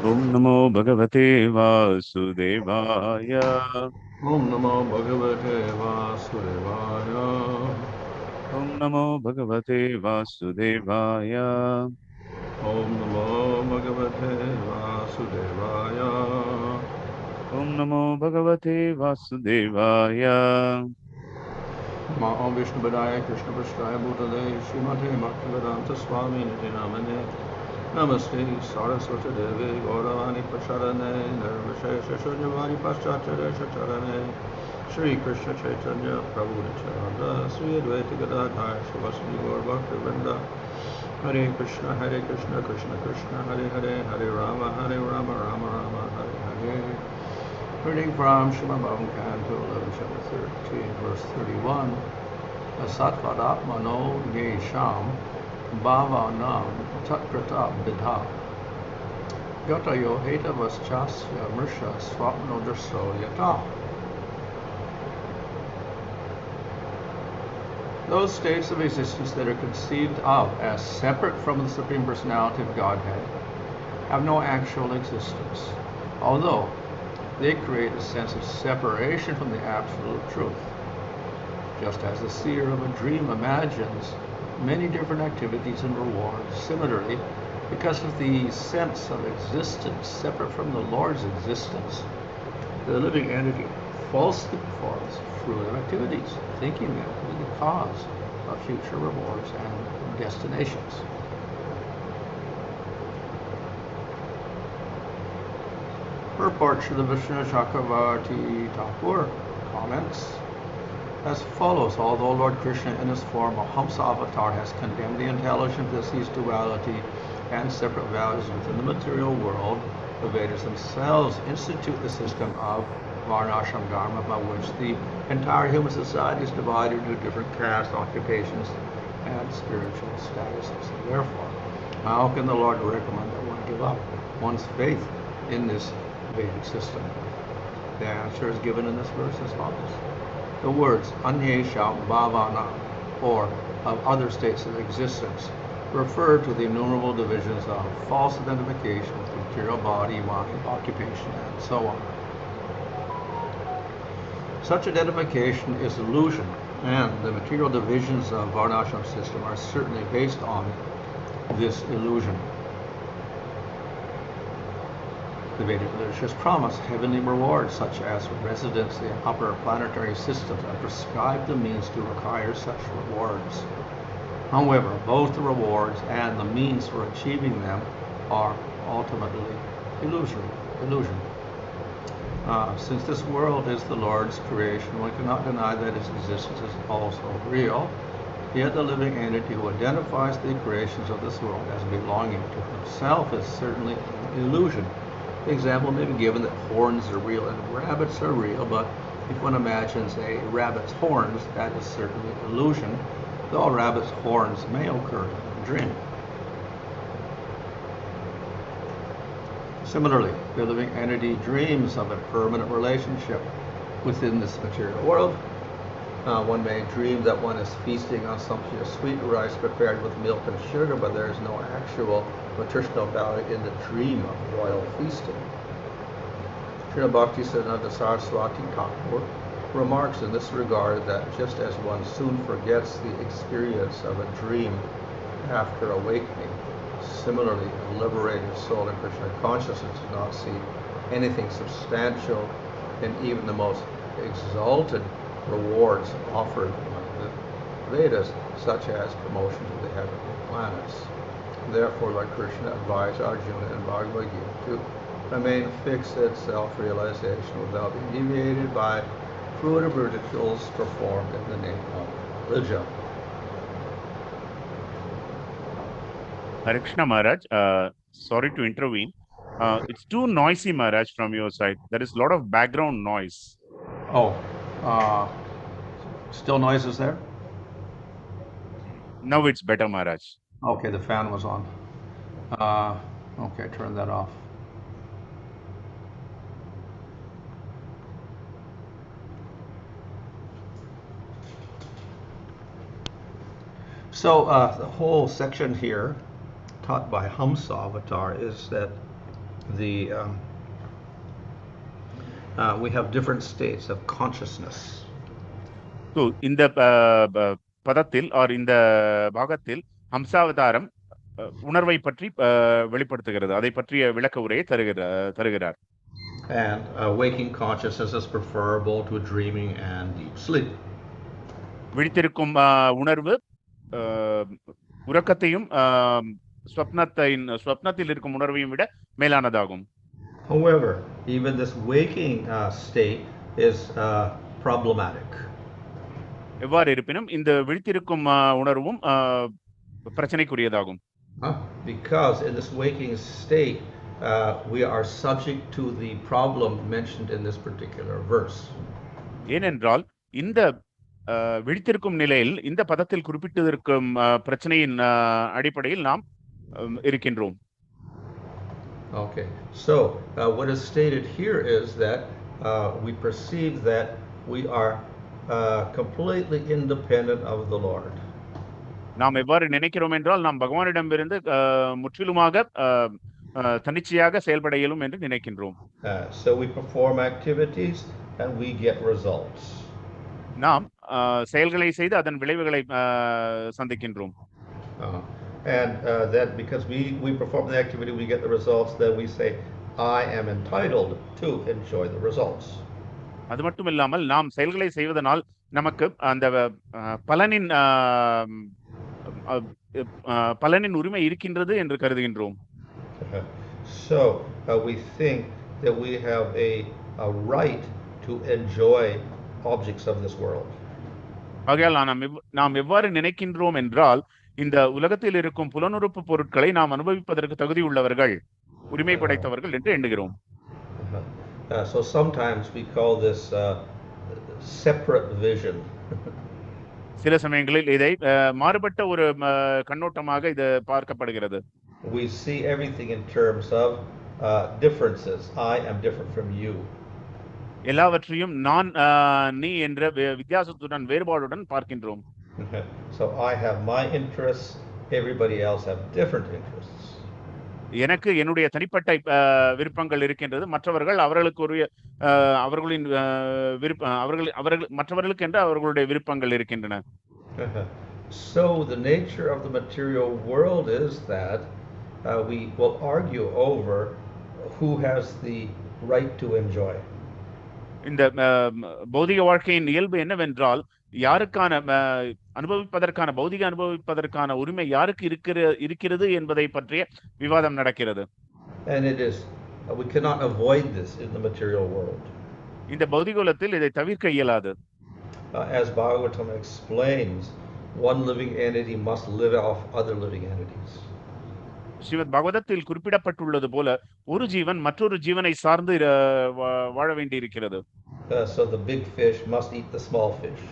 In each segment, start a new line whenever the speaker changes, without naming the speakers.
Om Namo Bhagavate Vasudevaya.
Om Namo Bhagavate Vasudevaya.
Om Namo Bhagavate Vasudevaya.
Om Namo Bhagavate Vasudevaya.
Om Namo Bhagavate Vasudevaya.
Om Vishnu Padaya Krishna Prasthaya Bhutale Srimate Bhaktivedanta Swami Niti Namane Namaste Saraswati Devi Gauravani Prasarane Nirvishesha Shunyavadi Paschatyaresha Charane Shri Krishna Chaitanya Prabhu Nityananda Sri Advaita Gadadhara Sivasmi Gaur Bhaktivinoda Hare Krishna Krishna Krishna Hare Hare Hare Rama Rama Rama Hare Hare. Reading from Srimad Bhagavatam, Canto 11, Chapter 13, verse 31. Asattvād ātmano nyeṣāṁ bhāvānāṁ tat-kṛtā bhidā. Gatayo hetavaś cāsya mṛṣā svapna-dṛśo yathā. Those states of existence that are conceived of as separate from the Supreme Personality of Godhead have no actual existence, although they create a sense of separation from the absolute truth. Just as the seer of a dream imagines many different activities and rewards, similarly, because of the sense of existence separate from the Lord's existence, the living entity falsely performs fruitive activities, thinking them to be the cause of future rewards and destinations. Purport Srila Vishnu Chakravarti Thakur comments as follows. Although Lord Krishna in his form of Hamsa avatar has condemned the intelligent that sees duality and separate values within the material world, the Vedas themselves institute the system of varnashram dharma by which the entire human society is divided into different castes, occupations, and spiritual statuses. Therefore, how can the Lord recommend that one give up one's faith in this Vedic system? The answer is given in this verse as follows. The words anyeṣām, bhāvānāṁ, or of other states of existence, refer to the innumerable divisions of false identification with the material body, mind, occupation, and so on. Such identification is illusion, and the material divisions of varnashram system are certainly based on this illusion. The Vedic literatures promise heavenly rewards such as residence in upper planetary systems and prescribe the means to acquire such rewards. However, both the rewards and the means for achieving them are ultimately illusion. Since this world is the Lord's creation, one cannot deny that its existence is also real. Yet the living entity who identifies the creations of this world as belonging to himself is certainly an illusion. The example may be given that horns are real and rabbits are real, but if one imagines a rabbit's horns, that is certainly illusion, though a rabbit's horns may occur in a dream. Similarly, the living entity dreams of a permanent relationship within this material world. One may dream that one is feasting on sumptuous sweet rice prepared with milk and sugar, but there is no actual nutritional value in the dream of royal feasting. Srila Bhakti Siddhanta Saraswati Thakur remarks in this regard that just as one soon forgets the experience of a dream after awakening, similarly a liberated soul in Krishna consciousness does not see anything substantial in even the most exalted rewards offered by the Vedas, such as promotion to the heavenly planets. Therefore, Lord Krishna advised Arjuna in Bhagavad Gita to remain fixed at self-realization without being deviated by fruitive rituals performed in the name of religion.
Hare Krishna Maharaj, sorry to intervene. It's too noisy, Maharaj, from your side. There is a lot of background noise.
Oh, still noises there?
Now it's better, Maharaj.
Okay, the fan was on. Okay, turn that off. So the whole section here, taught by Hamsa Avatar, is that we have different states of consciousness.
So இந்த பதத்தில் or இந்த பாகத்தில் ஹம்சாவதாரம் உணர்வை பற்றி வெளிப்படுத்துகிறது. அதை பற்றிய விளக்க உரையை தருகிறார்.
And waking consciousness is preferable to dreaming and deep sleep.
விழித்திருக்கும் உணர்வு உறக்கத்தையும் ஸ்வப்னத்தில் இருக்கும் உணர்வையும் விட மேலானதாகும்.
However, even this waking state is problematic.
எவ்வாறு இருப்பினும் இந்த விழித்திருக்கும் உணர்வும் பிரச்சனைக்குரியதாகும்.
Because in this waking state we are subject to the problem mentioned in this particular verse.
ஏனென்றால் இந்த விழித்திருக்கும் நிலையில் இந்த பதத்தில் குறிப்பிட்டிருக்கும் பிரச்சனையின் அடிப்படையில் நாம் இருக்கின்றோம்.
Okay, so what is stated here is that we perceive that we are completely independent of the Lord.
நாம் எவ்வாறு நினைக்கிறோம் என்றால் நாம் பகவானிடமிருந்து முற்றிலுமாக தன்னிச்சையாக செயல்பட இயலும் என்று நினைக்கின்றோம்.
So we perform activities and we get results.
நாம் செயல்களை செய்து அதன் விளைவுகளை சந்திக்கின்றோம்.
And that because we perform the activity, we get the results, then we say, I am entitled to enjoy the results.
அது மட்டும் இல்லாமல் நாம் செயல்களை செய்வதனால் நமக்கு அந்த பலனின் உரிமை இருக்கின்றது என்று கருதுகின்றோம்.
So we think that we have a right to enjoy objects of this world.
ஆகையால் நாம் எவ்வாறு நினைக்கின்றோம் என்றால் இந்த உலகத்தில் இருக்கும் புலனுறுப்பு பொருட்களை நாம் அனுபவிப்பதற்கு தகுதி உள்ளவர்கள், உரிமை படைத்தவர்கள் என்று எண்ணுகிறோம்.
So sometimes we call this separate vision.
சில சமயங்களில் இதை மாறுபட்ட ஒரு கண்ணோட்டமாக இது பார்க்கப்படுகிறது.
We see everything in terms of differences. I am different from you.
எல்லாவற்றையும் நான் நீ என்ற வித்தியாசத்துடன் வேறுபாடுடன் பார்க்கின்றோம்.
So I have my interests, everybody else have different interests.
எனக்கு என்னுடைய தனிப்பட்ட விருப்பங்கள் இருக்கின்றது, மற்றவர்கள் அவர்களின் மற்றவர்களுக்கு என்று அவர்களுடைய விருப்பங்கள் இருக்கின்றன.
So the nature of the material world is that we will argue over who has the right to enjoy.
இந்த பௌதிக வாழ்க்கையின் இயல்பு என்னவென்றால் யாருக்கான அனுபவிப்பதற்கான உரிமை யாருக்கு இருக்கிறது என்பதை பற்றிய விவாதம் நடக்கிறது.
And it is we cannot avoid this in the material world.
இந்த பௌதிக உலகத்தில் இதை தவிர்க்க இயலாது.
As Bhagavatam explains, one living entity must live off other living entities.
Srimad பாகவதத்தில் குறிப்பிடப்பட்டுள்ளது போல ஒரு ஜீவன் மற்றொரு ஜீவனை சார்ந்து வாழ வேண்டியிருக்கிறது.
So the big fish must eat the small fish.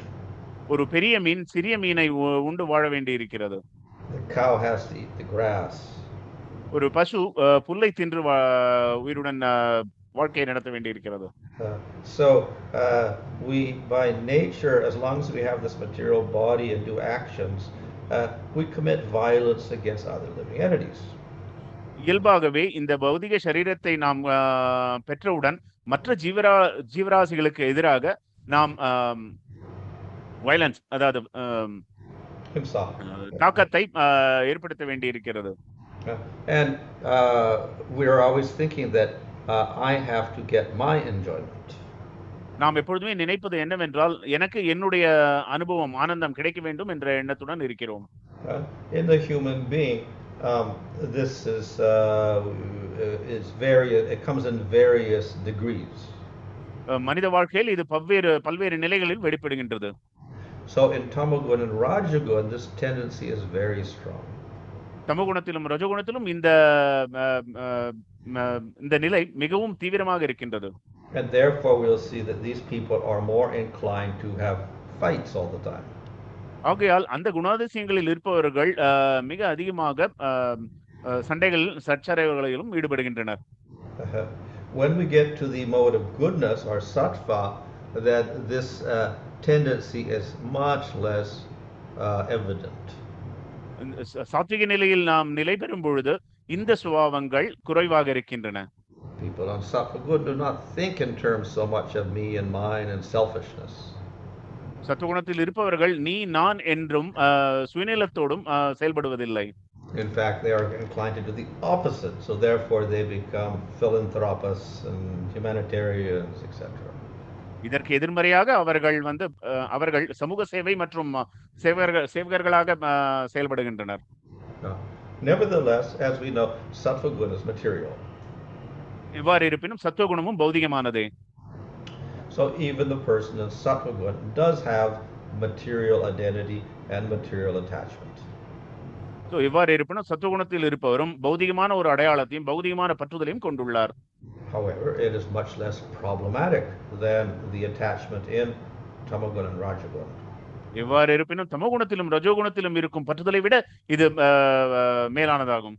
ஒரு பெரிய மீன் சிறிய மீனை உண்டு வாழ வேண்டியிருக்கிறது.
The cow has to eat the grass.
ஒரு பசு புல்லை தின்று உயிருடன் வாழ்க்கையை நடத்த வேண்டியிருக்கிறது.
So we by nature, as long as we have this material body and do actions, we commit violence against other living entities.
இயல்பாகவே இந்த பௌதிக சரீரத்தை நாம் பெற்றவுடன் மற்ற ஜீவராசிகளுக்கு எதிராக நாம் வயலன்ஸ், அதாவது தாக்கத்தை ஏற்படுத்த வேண்டியிருக்கிறது.
And we are always thinking that I have to get my enjoyment.
நாம் எப்பொழுதுமே நினைப்பது என்னவென்றால் எனக்கு என்னுடைய அனுபவம் ஆனந்தம் கிடைக்க வேண்டும் என்ற எண்ணத்துடன் இருக்கிறோம்.
In the human being, this is it comes in various degrees.
மனித வாழ்க்கையில் இது பல்வேறு நிலைகளில் வெளிப்படுகின்றது.
So in tamagun and rajagun, this tendency is very strong.
தமோகுணத்திலும் ரஜோகுணத்திலும் இந்த நிலை மிகவும் தீவிரமாக இருக்கின்றது.
And therefore we'll see that these people are more inclined to have fights all the time.
ஆகையால் அந்த குணாதிசயங்களில் இருப்பவர்கள் மிக அதிகமாக சண்டைகளில் சச்சரவுகளிலும் ஈடுபடுகின்றனர்.
When we get to the mode of goodness or sattva, that this tendency is much less evident.
சாத்விக நிலையில் நாம் நிலை பெறும் பொழுது இந்த சுபாவங்கள் குறைவாக இருக்கின்றன.
People on sattva guna do not think in terms so much of me and mine and selfishness.
சத்துவகுணத்தில் இருப்பவர்கள் நீ நான் என்றும் சுயநலத்தோடும் செயல்படுவதில்லை.
In fact, they are inclined to do the opposite, so therefore they become philanthropists and humanitarians, etc.
இதற்கு எதிர்மறையாக அவர்கள் சமூக சேவை மற்றும் சேவகர்களாக செயல்படுகின்றனர்.
Nevertheless, as we know, sattva guna is material.
இவ்வாறு இருப்பினும் சத்துவகுணமும் பௌதிகமானதே.
So even the person in sattva guna does have material identity and material attachment.
So இவ்வாறு இருப்பினும் சத்துவகுணத்தில் இருப்பவரும் பௌதிகமான ஒரு அடையாளத்தையும் பௌதிகமான பற்றுதலையும் கொண்டுள்ளார்.
However, it is much less problematic than the attachment in tamoguna and rajoguna.
இவ்வாறு இருப்பினும் தமோகுணத்திலும் ரஜோகுணத்திலும் இருக்கும் பற்றுதலை விட இது மேலானதாகும்.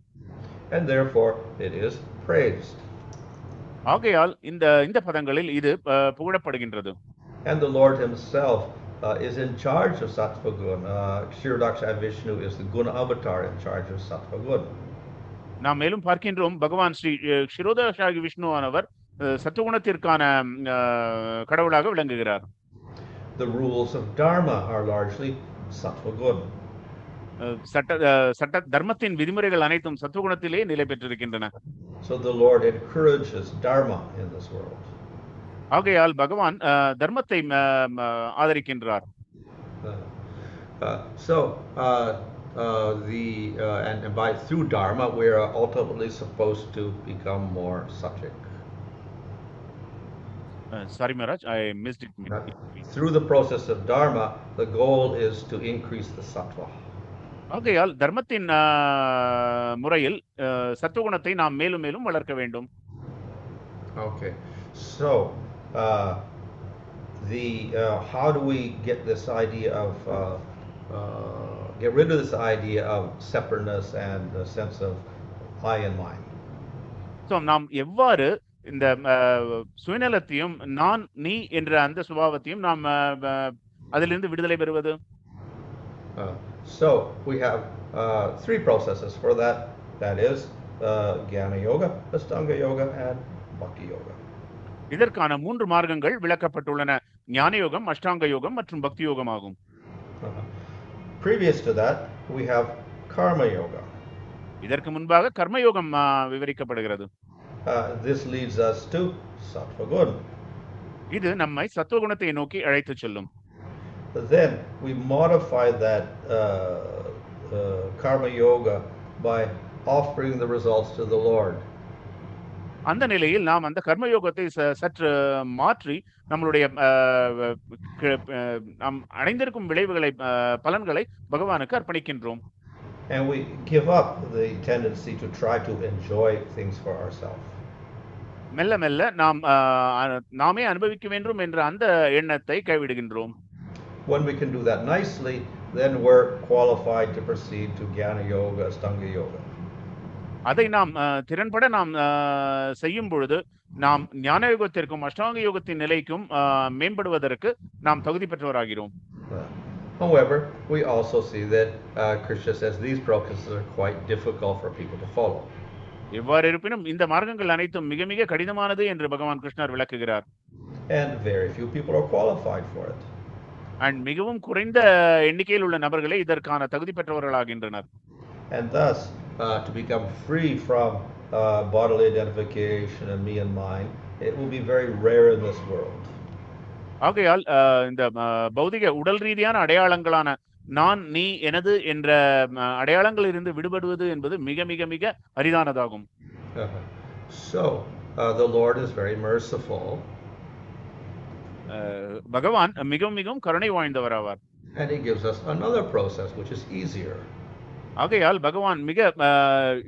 And therefore it is praised.
ஆகையால் இந்த பதங்களில் இது புகழப்படுகின்றது.
And the Lord himself is in charge of sattva guna. Kshirodakshaya Vishnu is the guna avatar in charge of sattva guna.
நாம் மேலும் பார்க்கின்றோம் பகவான் ஸ்ரீ க்ஷிரோதக்ஷாய விஷ்ணு ஆனவர் சத்துவகுணத்திற்கான கடவுளாக விளங்குகிறார்.
The rules of dharma are largely sattva guna.
சட்ட தர்மத்தின் விதிமுறைகள் அனைத்தும் சத்துவகுணத்திலே நிலை பெற்றிருக்கின்றன.
So the Lord encourages dharma in this world.
ஆகையால் பகவான் தர்மத்தை ஆதரிக்கின்றார்.
And through dharma we are ultimately supposed to become more sattvic.
Sorry Maharaj, I missed it.
Through the process of dharma, the goal is to increase the sattva.
ஆகையால் தர்மத்தின் முறையில் சத்துவகுணத்தை நாம் மேலும் மேலும் வளர்க்க வேண்டும்.
Okay, so how do we get this idea of get rid of this idea of separateness and the sense of I and mine?
So நாம் எவ்வாறு இந்த சுயநலத்தையும் நான் நீ என்ற அந்த சுபாவத்தையும் நாம் அதிலிருந்து விடுதலை பெறுவது?
So we have three processes for that. That is jnana yoga, ashtanga yoga, and bhakti yoga.
இதற்கான மூன்று மார்க்கங்கள் விளக்கப்பட்டுள்ளன. ஞான யோகம், அஷ்டாங்க யோகம் மற்றும் பக்தி யோகம் ஆகும்.
Previous to that, we have karma yoga.
இதற்கு முன்பாக கர்ம யோகம் விவரிக்கப்படுகிறது.
This leads us to sattva guna.
இது நம்மை சத்துவகுணத்தை நோக்கி அழைத்துச் செல்லும்.
Then we modify that karma yoga by offering the results to the Lord.
அந்த நிலையில் நாம் அந்த கர்ம யோகத்தை சற்று மாற்றி நம்மளுடைய நாம் அடைந்திருக்கும் விளைவுகளை பலன்களை பகவானுக்கு அர்ப்பணிக்கின்றோம்.
And we give up the tendency to try to enjoy things for ourselves.
மெல்ல மெல்ல நாமே அனுபவிக்க வேண்டும் என்ற அந்த எண்ணத்தை கைவிடுகின்றோம்.
When we can do that nicely, then we're qualified to proceed to jnana yoga, ashtanga yoga.
அதை நாம் திறன்பட நாம் செய்யும் பொழுது நாம் ஞான யோகத்திற்கும் அஷ்டாங்க யோகத்தின் நிலைக்கும் மேம்படுவதற்கு நாம் தகுதி பெற்றவராகிறோம்.
However, we also see that Krishna says these processes are quite difficult for people to follow.
எவ்வாறு இருப்பினும் இந்த மார்க்கங்கள் அனைத்தும் மிக மிக கடினமானது என்று பகவான் கிருஷ்ணர் விளக்குகிறார்.
And very few people are qualified for it.
And மிகவும் குறைந்த எண்ணிக்கையில் உள்ள நபர்களே இதற்கான தகுதி பெற்றவர்களாகின்றனர்.
And thus, to become free from bodily identification and me and mine, it will be very rare in this world.
ஆகையால் இந்த பௌதிக உடல் ரீதியான அடையாளங்களான நான் நீ எனது என்ற அடையாளங்களிலிருந்து விடுபடுவது என்பது மிக மிக மிக அரிதானதாகும்.
So the Lord is very merciful.
பகவான் மிகவும் மிகவும் கருணை வாய்ந்தவராவார்.
And he gives us another process which is easier.
ஆகையால் பகவான் மிக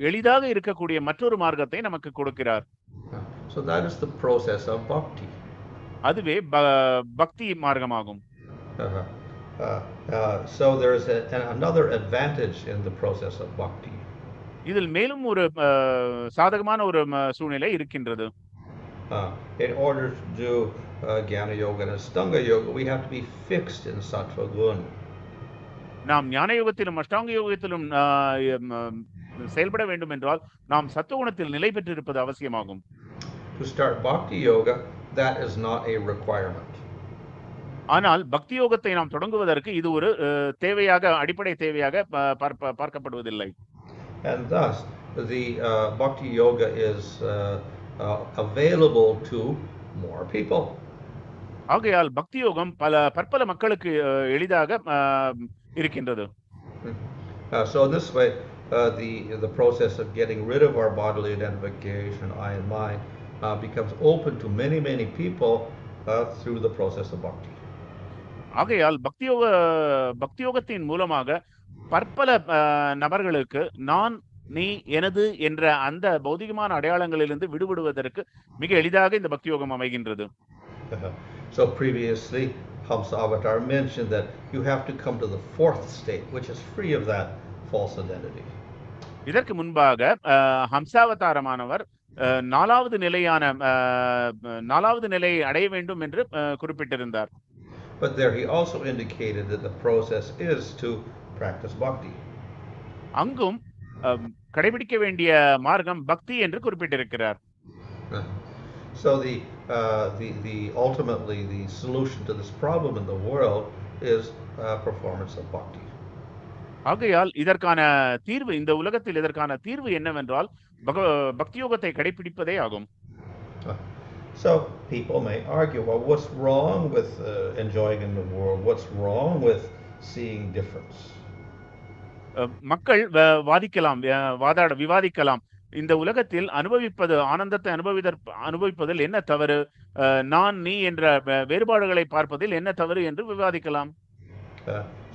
எளிதாக இருக்கக்கூடிய மற்றொரு மார்க்கத்தை நமக்கு கொடுக்கிறார்.
So that is the process of bhakti.
அதுவே பக்தி மார்க்கமாகும்.
So there is another advantage in the process of bhakti.
இதில் மேலும் ஒரு சாதகமான ஒரு சூழ்நிலை இருக்கின்றது.
In order to do jnana yoga and ashtanga yoga, we have to be fixed in sattva guna.
நாம் ஞான யோகத்திலும் அஷ்டாங்க யோகத்திலும் செயல்பட வேண்டும் என்றால் நாம் சத்துவகுணத்தில் நிலை பெற்றிருப்பது அவசியமாகும்.
to start bhakti yoga, that is not a requirement.
ஆனால் பக்தி யோகத்தை நாம் தொடங்குவதற்கு இது ஒரு தேவையாக அடிப்படை தேவையாக பார்க்கப்படுவதில்லை.
And thus the bhakti yoga is available to more people.
ஆகையால் பக்தி யோகம் பற்பல மக்களுக்கு எளிதாக இருக்கின்றது.
So this way the process of getting rid of our bodily identification, I and mine, becomes open to many people through the process of bhakti.
ஆகையால் பக்தி யோகத்தின் மூலமாக பற்பல நபர்களுக்கு நான் நீ எனது என்ற அந்த பௌதிகமான அடையாளங்களிலிருந்து விடுபடுவதற்கு மிக எளிதாக இந்த பக்தி யோகம் அமைகின்றது.
So previously Hamsa Avatar mentioned that you have to come to the fourth state, which is free of that false identity.
இதற்கு முன்பாக ஹம்சாவதாரமானவர் நாலாவது நிலையை அடைய வேண்டும் என்று குறிப்பிட்டிருந்தார்.
But there he also indicated that the process is to practice bhakti.
அங்கும் கடைபிடிக்க வேண்டிய மார்க்கம் பக்தி என்று குறிப்பிட்டிருக்கிறார்.
So the ultimately the solution to this problem in the world is performance of bhakti.
ஆகையால் இதற்கான தீர்வு இந்த உலகத்தில் இதற்கான தீர்வு என்னவென்றால் பக்தி யோகத்தை கடைபிடிப்பதே ஆகும்.
So people may argue, well, what's wrong with enjoying in the world? What's wrong with seeing difference?
மக்கள் விவாதிக்கலாம். இந்த உலகத்தில் ஆனந்தத்தை அனுபவிப்பதில் என்ன தவறு, நான் நீ என்ற வேறுபாடுகளை பார்ப்பதில் என்ன தவறு என்று விவாதிக்கலாம்.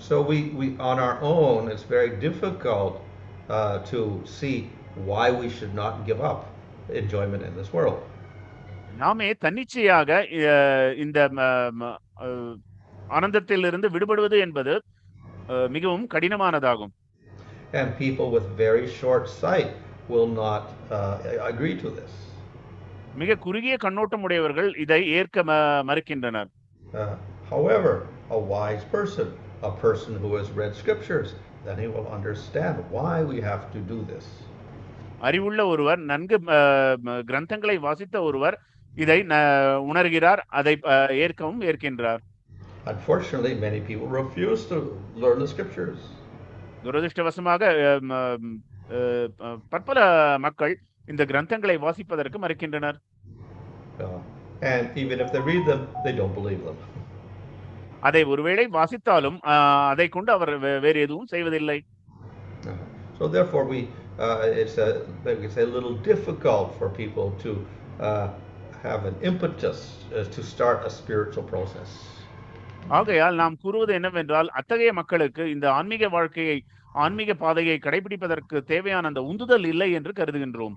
So we on our own, it's very difficult to see why we should not give up enjoyment in this world.
நாமே தன்னிச்சையாக இந்த ஆனந்தத்திலிருந்து விடுபடுவது என்பது மிகவும் கடினமானதாகும்.
And people with very short sight will not agree to this.
மிக குறுகிய கண்ணோட்டம் உடையவர்கள் இதை ஏற்க மறுக்கின்றனர்.
However, a wise person, a person who has read scriptures, then he will understand why we have to do this.
அறிவுள்ள ஒருவர், நன்கு கிரந்தங்களை வாசித்த ஒருவர் இதை உணர்கிறார், அதை ஏற்கின்றார்.
Unfortunately, many people refuse to learn the scriptures.
துரதிர்ஷ்டவசமாக பற்பல மக்கள் இந்த கிரந்தங்களை வாசிப்பதற்கு மறுக்கின்றனர்.
And even if they read them, they don't believe them.
அதை ஒருவேளை வாசித்தாலும் அதை கொண்டு அவர் வேறு எதுவும் செய்வதில்லை.
So therefore it's a little difficult for people to have an impetus to start a spiritual process.
ஆகையால் நாம் கூறுவது என்னவென்றால் அத்தகைய மக்களுக்கு இந்த ஆன்மீக பாதையை கடைபிடிப்பதற்கு தேவையான அந்த உந்துதல் இல்லை என்று கருதுகின்றோம்.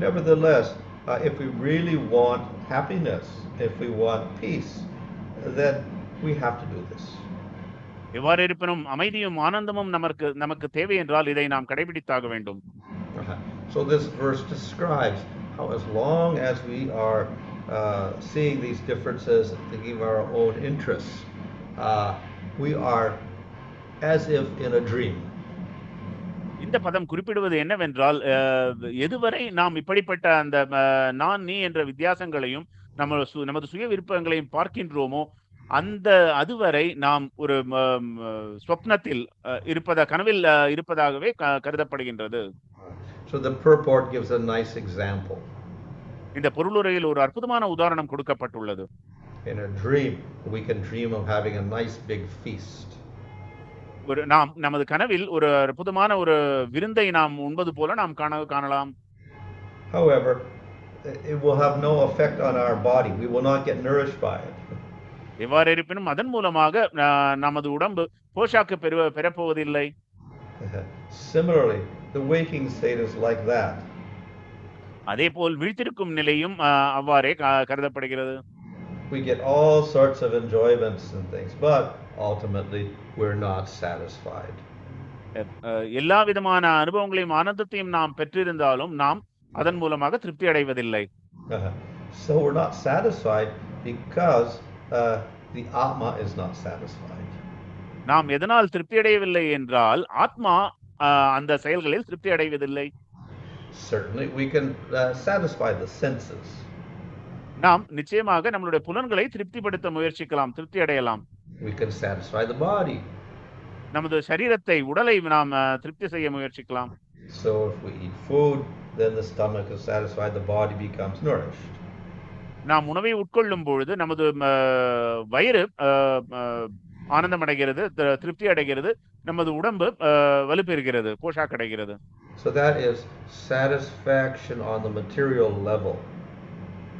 Nevertheless, if we really want happiness, if we want peace, then we have to do this.
எவ்வாறு இருப்பினும் அமைதியும் ஆனந்தமும் நமக்கு தேவை என்றால் இதை நாம் கடைபிடித்தாக வேண்டும்.
So this verse describes how as long as we are seeing these differences and thinking of our own interests, we are as if in a dream.
இந்த பதம் குறிப்பிடுவது என்னவென்றால் எதுவரை நாம் இப்படிப்பட்ட அந்த நான் நீ என்ற வித்தியாசங்களையும் நமது சுய விருப்பங்களையும் பார்க்கின்றோமோ அதுவரை நாம் ஒரு ஸ்வப்னத்தில் கனவில் இருப்பதாகவே கருதப்படுகின்றது.
So the purport gives a nice example.
இந்த பொருளுரையில் ஒரு அற்புதமான உதாரணம் கொடுக்கப்பட்டுள்ளது.
In a dream, we can dream of having a nice big feast.
நமது கனவில் ஒரு அற்புதமான ஒரு விருந்தை நாம் உண்பது போல நாம் காணலாம்.
However, it will have no effect on our body. We will not get nourished by it.
எவ்வாறு இருப்பினும் அதன் மூலமாக நமது உடம்பு போஷாக்கு பெறப்போவதில்லை.
Similarly, the waking state is like that.
அதேபோல் விழித்திருக்கும் நிலையும் அவ்வாறே கருதப்படுகிறது.
We get all sorts of enjoyments and things, but ultimately we're not satisfied.
எல்லா விதமான அனுபவங்களையும் ஆனந்தத்தையும் நாம் பெற்றிருந்தாலும் நாம் அதன் மூலமாக திருப்தி அடைவதில்லை.
So we're not satisfied because the atma is not satisfied.
நாம் எதனால் திருப்தி அடையவில்லை என்றால் ஆத்மா அந்த செயல்களில் திருப்தி அடைவதில்லை.
Certainly we can satisfy the senses.
நாம் நிச்சயமாக நம்மளுடைய புலன்களை திருப்திப்படுத்த முயற்சிக்கலாம், திருப்தி அடையலாம்.
We can satisfy the body.
நமது சரீரத்தை, உடலை நாம் திருப்தி செய்ய முயற்சிக்கலாம்.
So if we eat food, then the stomach is satisfied, the body becomes nourished.
நாம் உணவை உட்கொள்ளும் பொழுது நமது வயிறு ஆனந்தம் அடைகிறது, திருப்தி அடைகிறது, நமது உடம்பு வலுப்பெறுகிறது, போஷாக் அடைகிறது.
So that is satisfaction on the material level.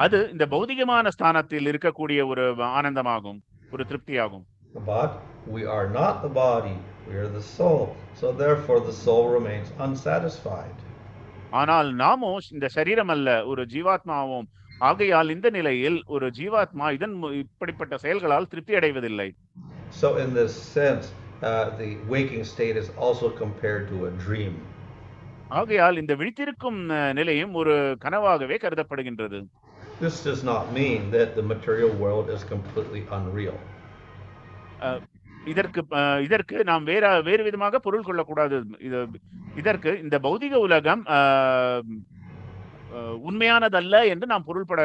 அது இந்த பௌதிகமான ஸ்தானத்தில் இருக்கக்கூடிய ஒரு ஆனந்தமாகும், ஒரு திருப்தியாகும்.
But we are not the body, we are the soul. So therefore the soul remains unsatisfied.
ஆனால் நாமோ இந்த சரீரம் அல்ல, ஒரு ஜீவாத்மாவும். ஆகையால் இந்த நிலையில் ஒரு ஜீவாத்மா இப்படிப்பட்ட செயல்களால் திருப்தி அடைவதில்லை.
So in this sense, the waking state is also compared to a dream.
ஆகையால் இந்த விழித்திருக்கும் நிலையும் ஒரு கனவாகவே கருதப்படுகின்றது.
This does not mean that the material world is completely unreal.
இதற்கு நாம் வேறு விதமாக பொருள் கொள்ளக்கூடாது. இதற்கு இந்த பௌதிக உலகம் உண்மையானதல்ல என்று நாம் பொருள்பட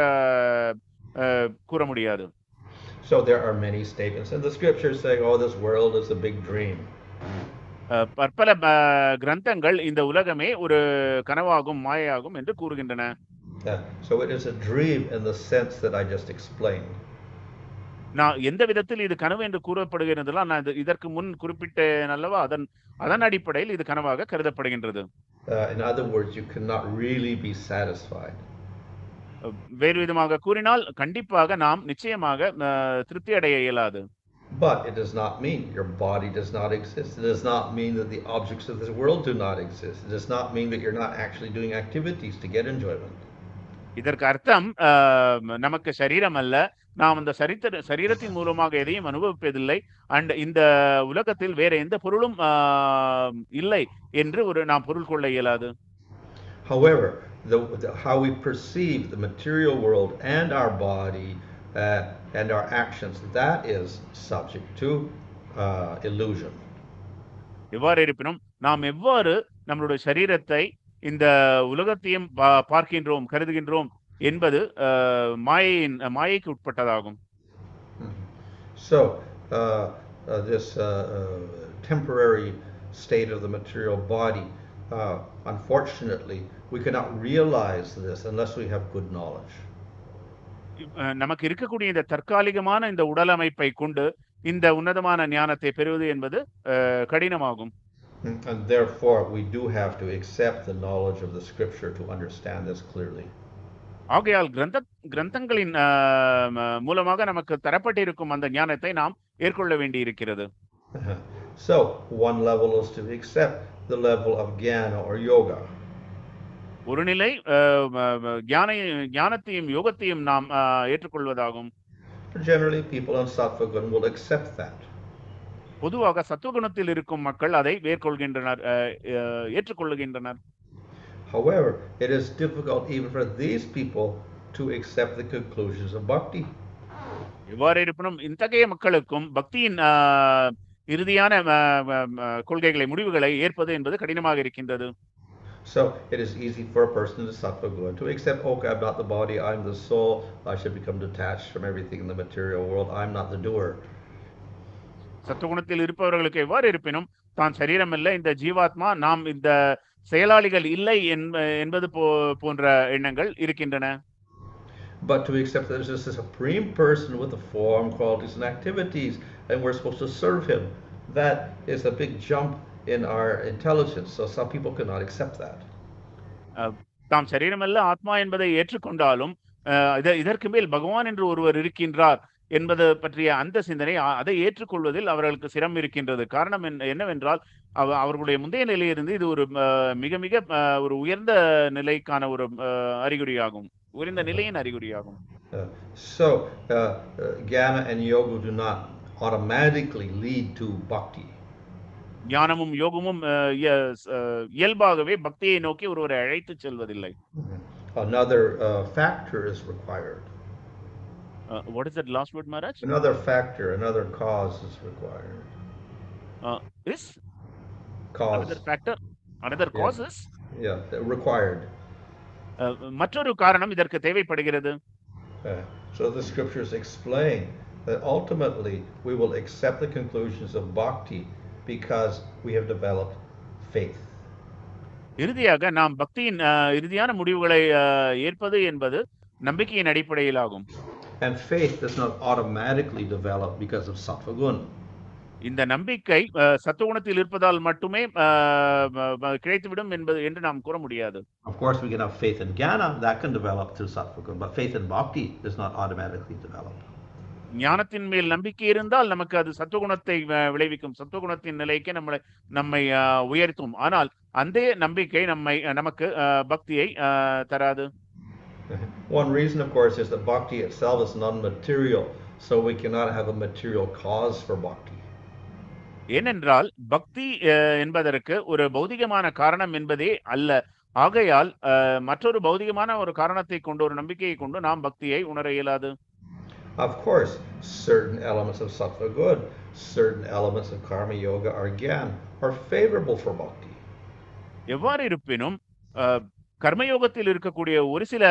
கூற முடியாது.
So there are many statements in the scriptures saying, oh, this world is a big dream.
பற்பல கிரந்தங்கள் இந்த உலகமே ஒரு கனவாகும், மாயையாகும் என்று கூறுகின்றன.
So it is a dream in the sense that I just explained.
நான் எந்த விதத்தில் இது கனவு என்று கூறப்படுகிறதெல்லாம் நான் இதற்கு முன் குறிப்பிட்டேன் அல்லவா, அதன் அடிப்படையில் இது கனவாக கருதப்படுகின்றது.
In other words, you cannot really be satisfied.
வேறு விதமாக கூறினால் கண்டிப்பாக நாம் நிச்சயமாக திருப்தி அடைய இயலாது.
But it does not mean your body does not exist. It does not mean that the objects of this world do not exist. It does not mean that you're not actually doing activities to get enjoyment.
இதற்கு அர்த்தம் நமக்கு சரீரம் அல்ல, நாம் அந்த சரீரத்தின் மூலமாக எதையும் அனுபவிப்பதில்லை, அண்ட் இந்த உலகத்தில் வேற எந்த பொருளும் இல்லை என்று நாம் பொருள் கொள்ள இயலாது.
However, how we perceive the material world and our body and our actions, that is subject to illusion.
எவ்வாறு இருப்பினும் நாம் எவ்வாறு நம்மளுடைய சரீரத்தை இந்த உலகத்தையும் பார்க்கின்றோம், கருதுகின்றோம் என்பது மாயைக்கு உட்பட்டதாகும்.
So this temporary state of the material body, unfortunately we cannot realize this unless we have good knowledge.
நமக்கு இருக்கக்கூடிய இந்த தற்காலிகமான இந்த உடல் அமைப்பை கொண்டு இந்த உன்னதமான ஞானத்தை பெறுவது என்பது கடினமாகும்.
And therefore we do have to accept the knowledge of the scripture to understand this clearly.
ஆகையால் கிரந்தங்களின் மூலமாக நமக்கு தரப்பட்டிருக்கும் அந்த ஞானத்தை நாம் ஏற்கொள்ள வேண்டி இருக்கிறது.
So one level is to accept the level of jnana or yoga.
ஒரு நிலை ஞானத்தையும் யோகத்தையும் நாம் ஏற்றுக்கொள்வதாகும்.
Generally people on sattva guna will accept that.
பொதுவாக சத்துவகுணத்தில் இருக்கும் மக்கள் அதை ஏற்றுக்கொள்ளுகின்றனர்.
However, it is difficult even for these people to accept the conclusions of bhakti.
எவ்வாறு இருப்பினும் இத்தகைய மக்களுக்கும் பக்தியின் இறுதியான கொள்கைகளை, முடிவுகளை ஏற்பது என்பது கடினமாக இருக்கின்றது.
So it is easy for a person in sattva guna to accept, okay, I'm not the body, I'm the soul, I should become detached from everything in the material world, I'm not the doer.
சத்துவகுணத்தில் இருப்பவர்களுக்கு எவ்வாறு இருப்பினும் தான் சரீரம் இல்லை, இந்த ஜீவாத்மா, நாம் இந்த செயலாளிகள் இல்லை என்பது போன்ற எண்ணங்கள் இருக்கின்றன.
But to accept that there's just a supreme person with the form, qualities and activities and we're supposed to serve him, that is a big jump in our intelligence. So some people cannot accept that.
தாம் சரீரம் அல்ல, ஆத்மா என்பதை ஏற்றுக்கொண்டாலும் இதற்கு மேல் பகவான் என்று ஒருவர் இருக்கின்றார் என்பது பற்றிய அந்த சிந்தனை, அதை ஏற்றுக்கொள்வதில் அவர்களுக்கு சிரமம் இருக்கின்றது. காரணம் என்னவென்றால் அவர்களுடைய முந்தைய நிலையிலிருந்து இது ஒரு மிக மிக ஒரு உயர்ந்த நிலைக்கான ஒரு அறிகுறியாகும், உயர்ந்த நிலையின் அறிகுறியாகும்.
So jnana and yoga do not automatically lead to bhakti.
ஞானமும் யோகமும் இயல்பாகவே பக்தியை நோக்கி ஒருவரை அழைத்து செல்வதில்லை.
Another factor is required.
What is that last word, Maharaj?
Another factor, another cause is required.
Is
cause.
Another factor, another cause is?
Yeah, required.
மற்றொரு காரணம் இதற்கு தேவைப்படுகிறது.
So the scriptures explain that ultimately we will accept the conclusions of bhakti because we have developed faith.
இறுதியாக நாம் பக்தியின் இறுதியான முடிவுகளை ஏற்பது என்பது நம்பிக்கையின் அடிப்படையில் ஆகும்.
And faith does not automatically develop because of sattva guna.
இந்த நம்பிக்கை சத்துவகுணத்தில் இருப்பதால் மட்டுமே கிடைத்துவிடும் என்று நாம் கூற முடியாது.
Of course, we can have faith in jnana, that can develop through sattva guna, but faith in bhakti does not automatically develop.
ஞானத்தின் மேல் நம்பிக்கை இருந்தால் நமக்கு அது சத்துவகுணத்தை விளைவிக்கும், சத்துவகுணத்தின் நிலைக்கு நம்மை உயர்த்தும். ஆனால் அந்த நம்பிக்கை நமக்கு பக்தியை தராது.
One reason, of course, is that bhakti itself is non-material, so we cannot have a material cause for bhakti.
ஏனென்றால் பக்தி என்பதற்கு ஒரு பௌதிகமான காரணம் என்பதே அல்ல. ஆகையால் மற்றொரு பௌதிகமான ஒரு காரணத்தை கொண்டு, ஒரு நம்பிக்கையை கொண்டு நாம் பக்தியை உணர இயலாது.
Of course, certain elements of sattva good, certain elements of karma yoga or gyan are favorable for bhakti.
எவ்வாறு இருப்பினும் கர்மயோகத்தில் இருக்கக்கூடிய ஒரு சில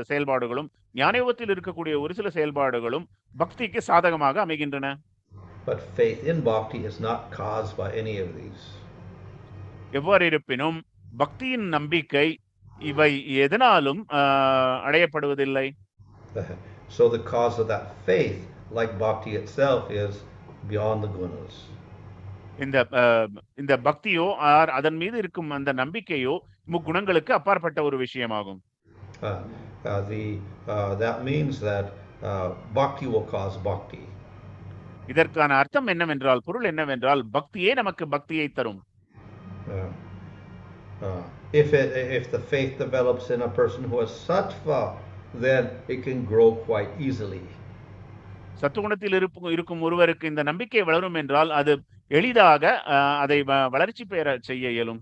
செயல்பாடுகளும், ஞானயோகத்தில் இருக்கக்கூடிய ஒரு சில செயல்பாடுகளும் பக்திக்கு சாதகமாக அமைகின்றன.
But faith in bhakti is not caused by any of these.
எவ்வாறு இருப்பினும் பக்தியின் நம்பிக்கை இவை எதனாலும் அடையப்படுவதில்லை.
So the cause of that faith, like bhakti itself, is beyond the gunas.
இந்த பக்தியோ அதன் மீது இருக்கும் அந்த நம்பிக்கையோ முக்குணங்களுக்கு அப்பாற்பட்ட ஒரு விஷயமாகும்.
That means that bhakti will cause bhakti.
இதற்கான அர்த்தம் என்னவென்றால், பொருள் என்னவென்றால், பக்தியே நமக்கு பக்தியை தரும்.
If the faith develops in a person who has sattva, then it can grow quite easily.
சத்துவகுணத்தில் இருக்கும் ஒருவருக்கு இந்த நம்பிக்கை வளரும் என்றால் அது எளிதாக அதை வளர்ச்சி பெற செய்ய இயலும்.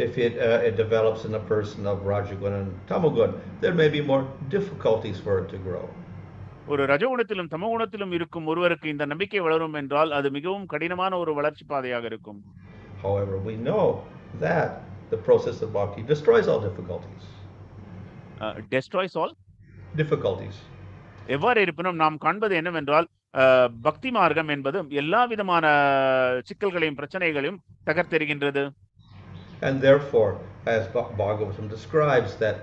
If it develops in a person of rajaguna and tamoguna, there may be more difficulties for it to grow.
ஒரு ரஜகுணத்திலும் தமோகுணத்திலும் இருக்கும் ஒருவருக்கு இந்த நம்பிக்கை வளரும் என்றால் அது மிகவும் கடினமான ஒரு வளர்ச்சி பாதையாக இருக்கும்.
However, we know that the process of bhakti destroys all difficulties.
Destroys all
difficulties.
எவ்வாறு இருப்பினும் நாம் காண்பது என்னவென்றால், பக்தி மார்க்கம் என்பது எல்லா விதமான சிக்கல்களையும் பிரச்சனைகளையும் தகர்த்தெறிகின்றது.
And therefore, as Bhagavatam describes, that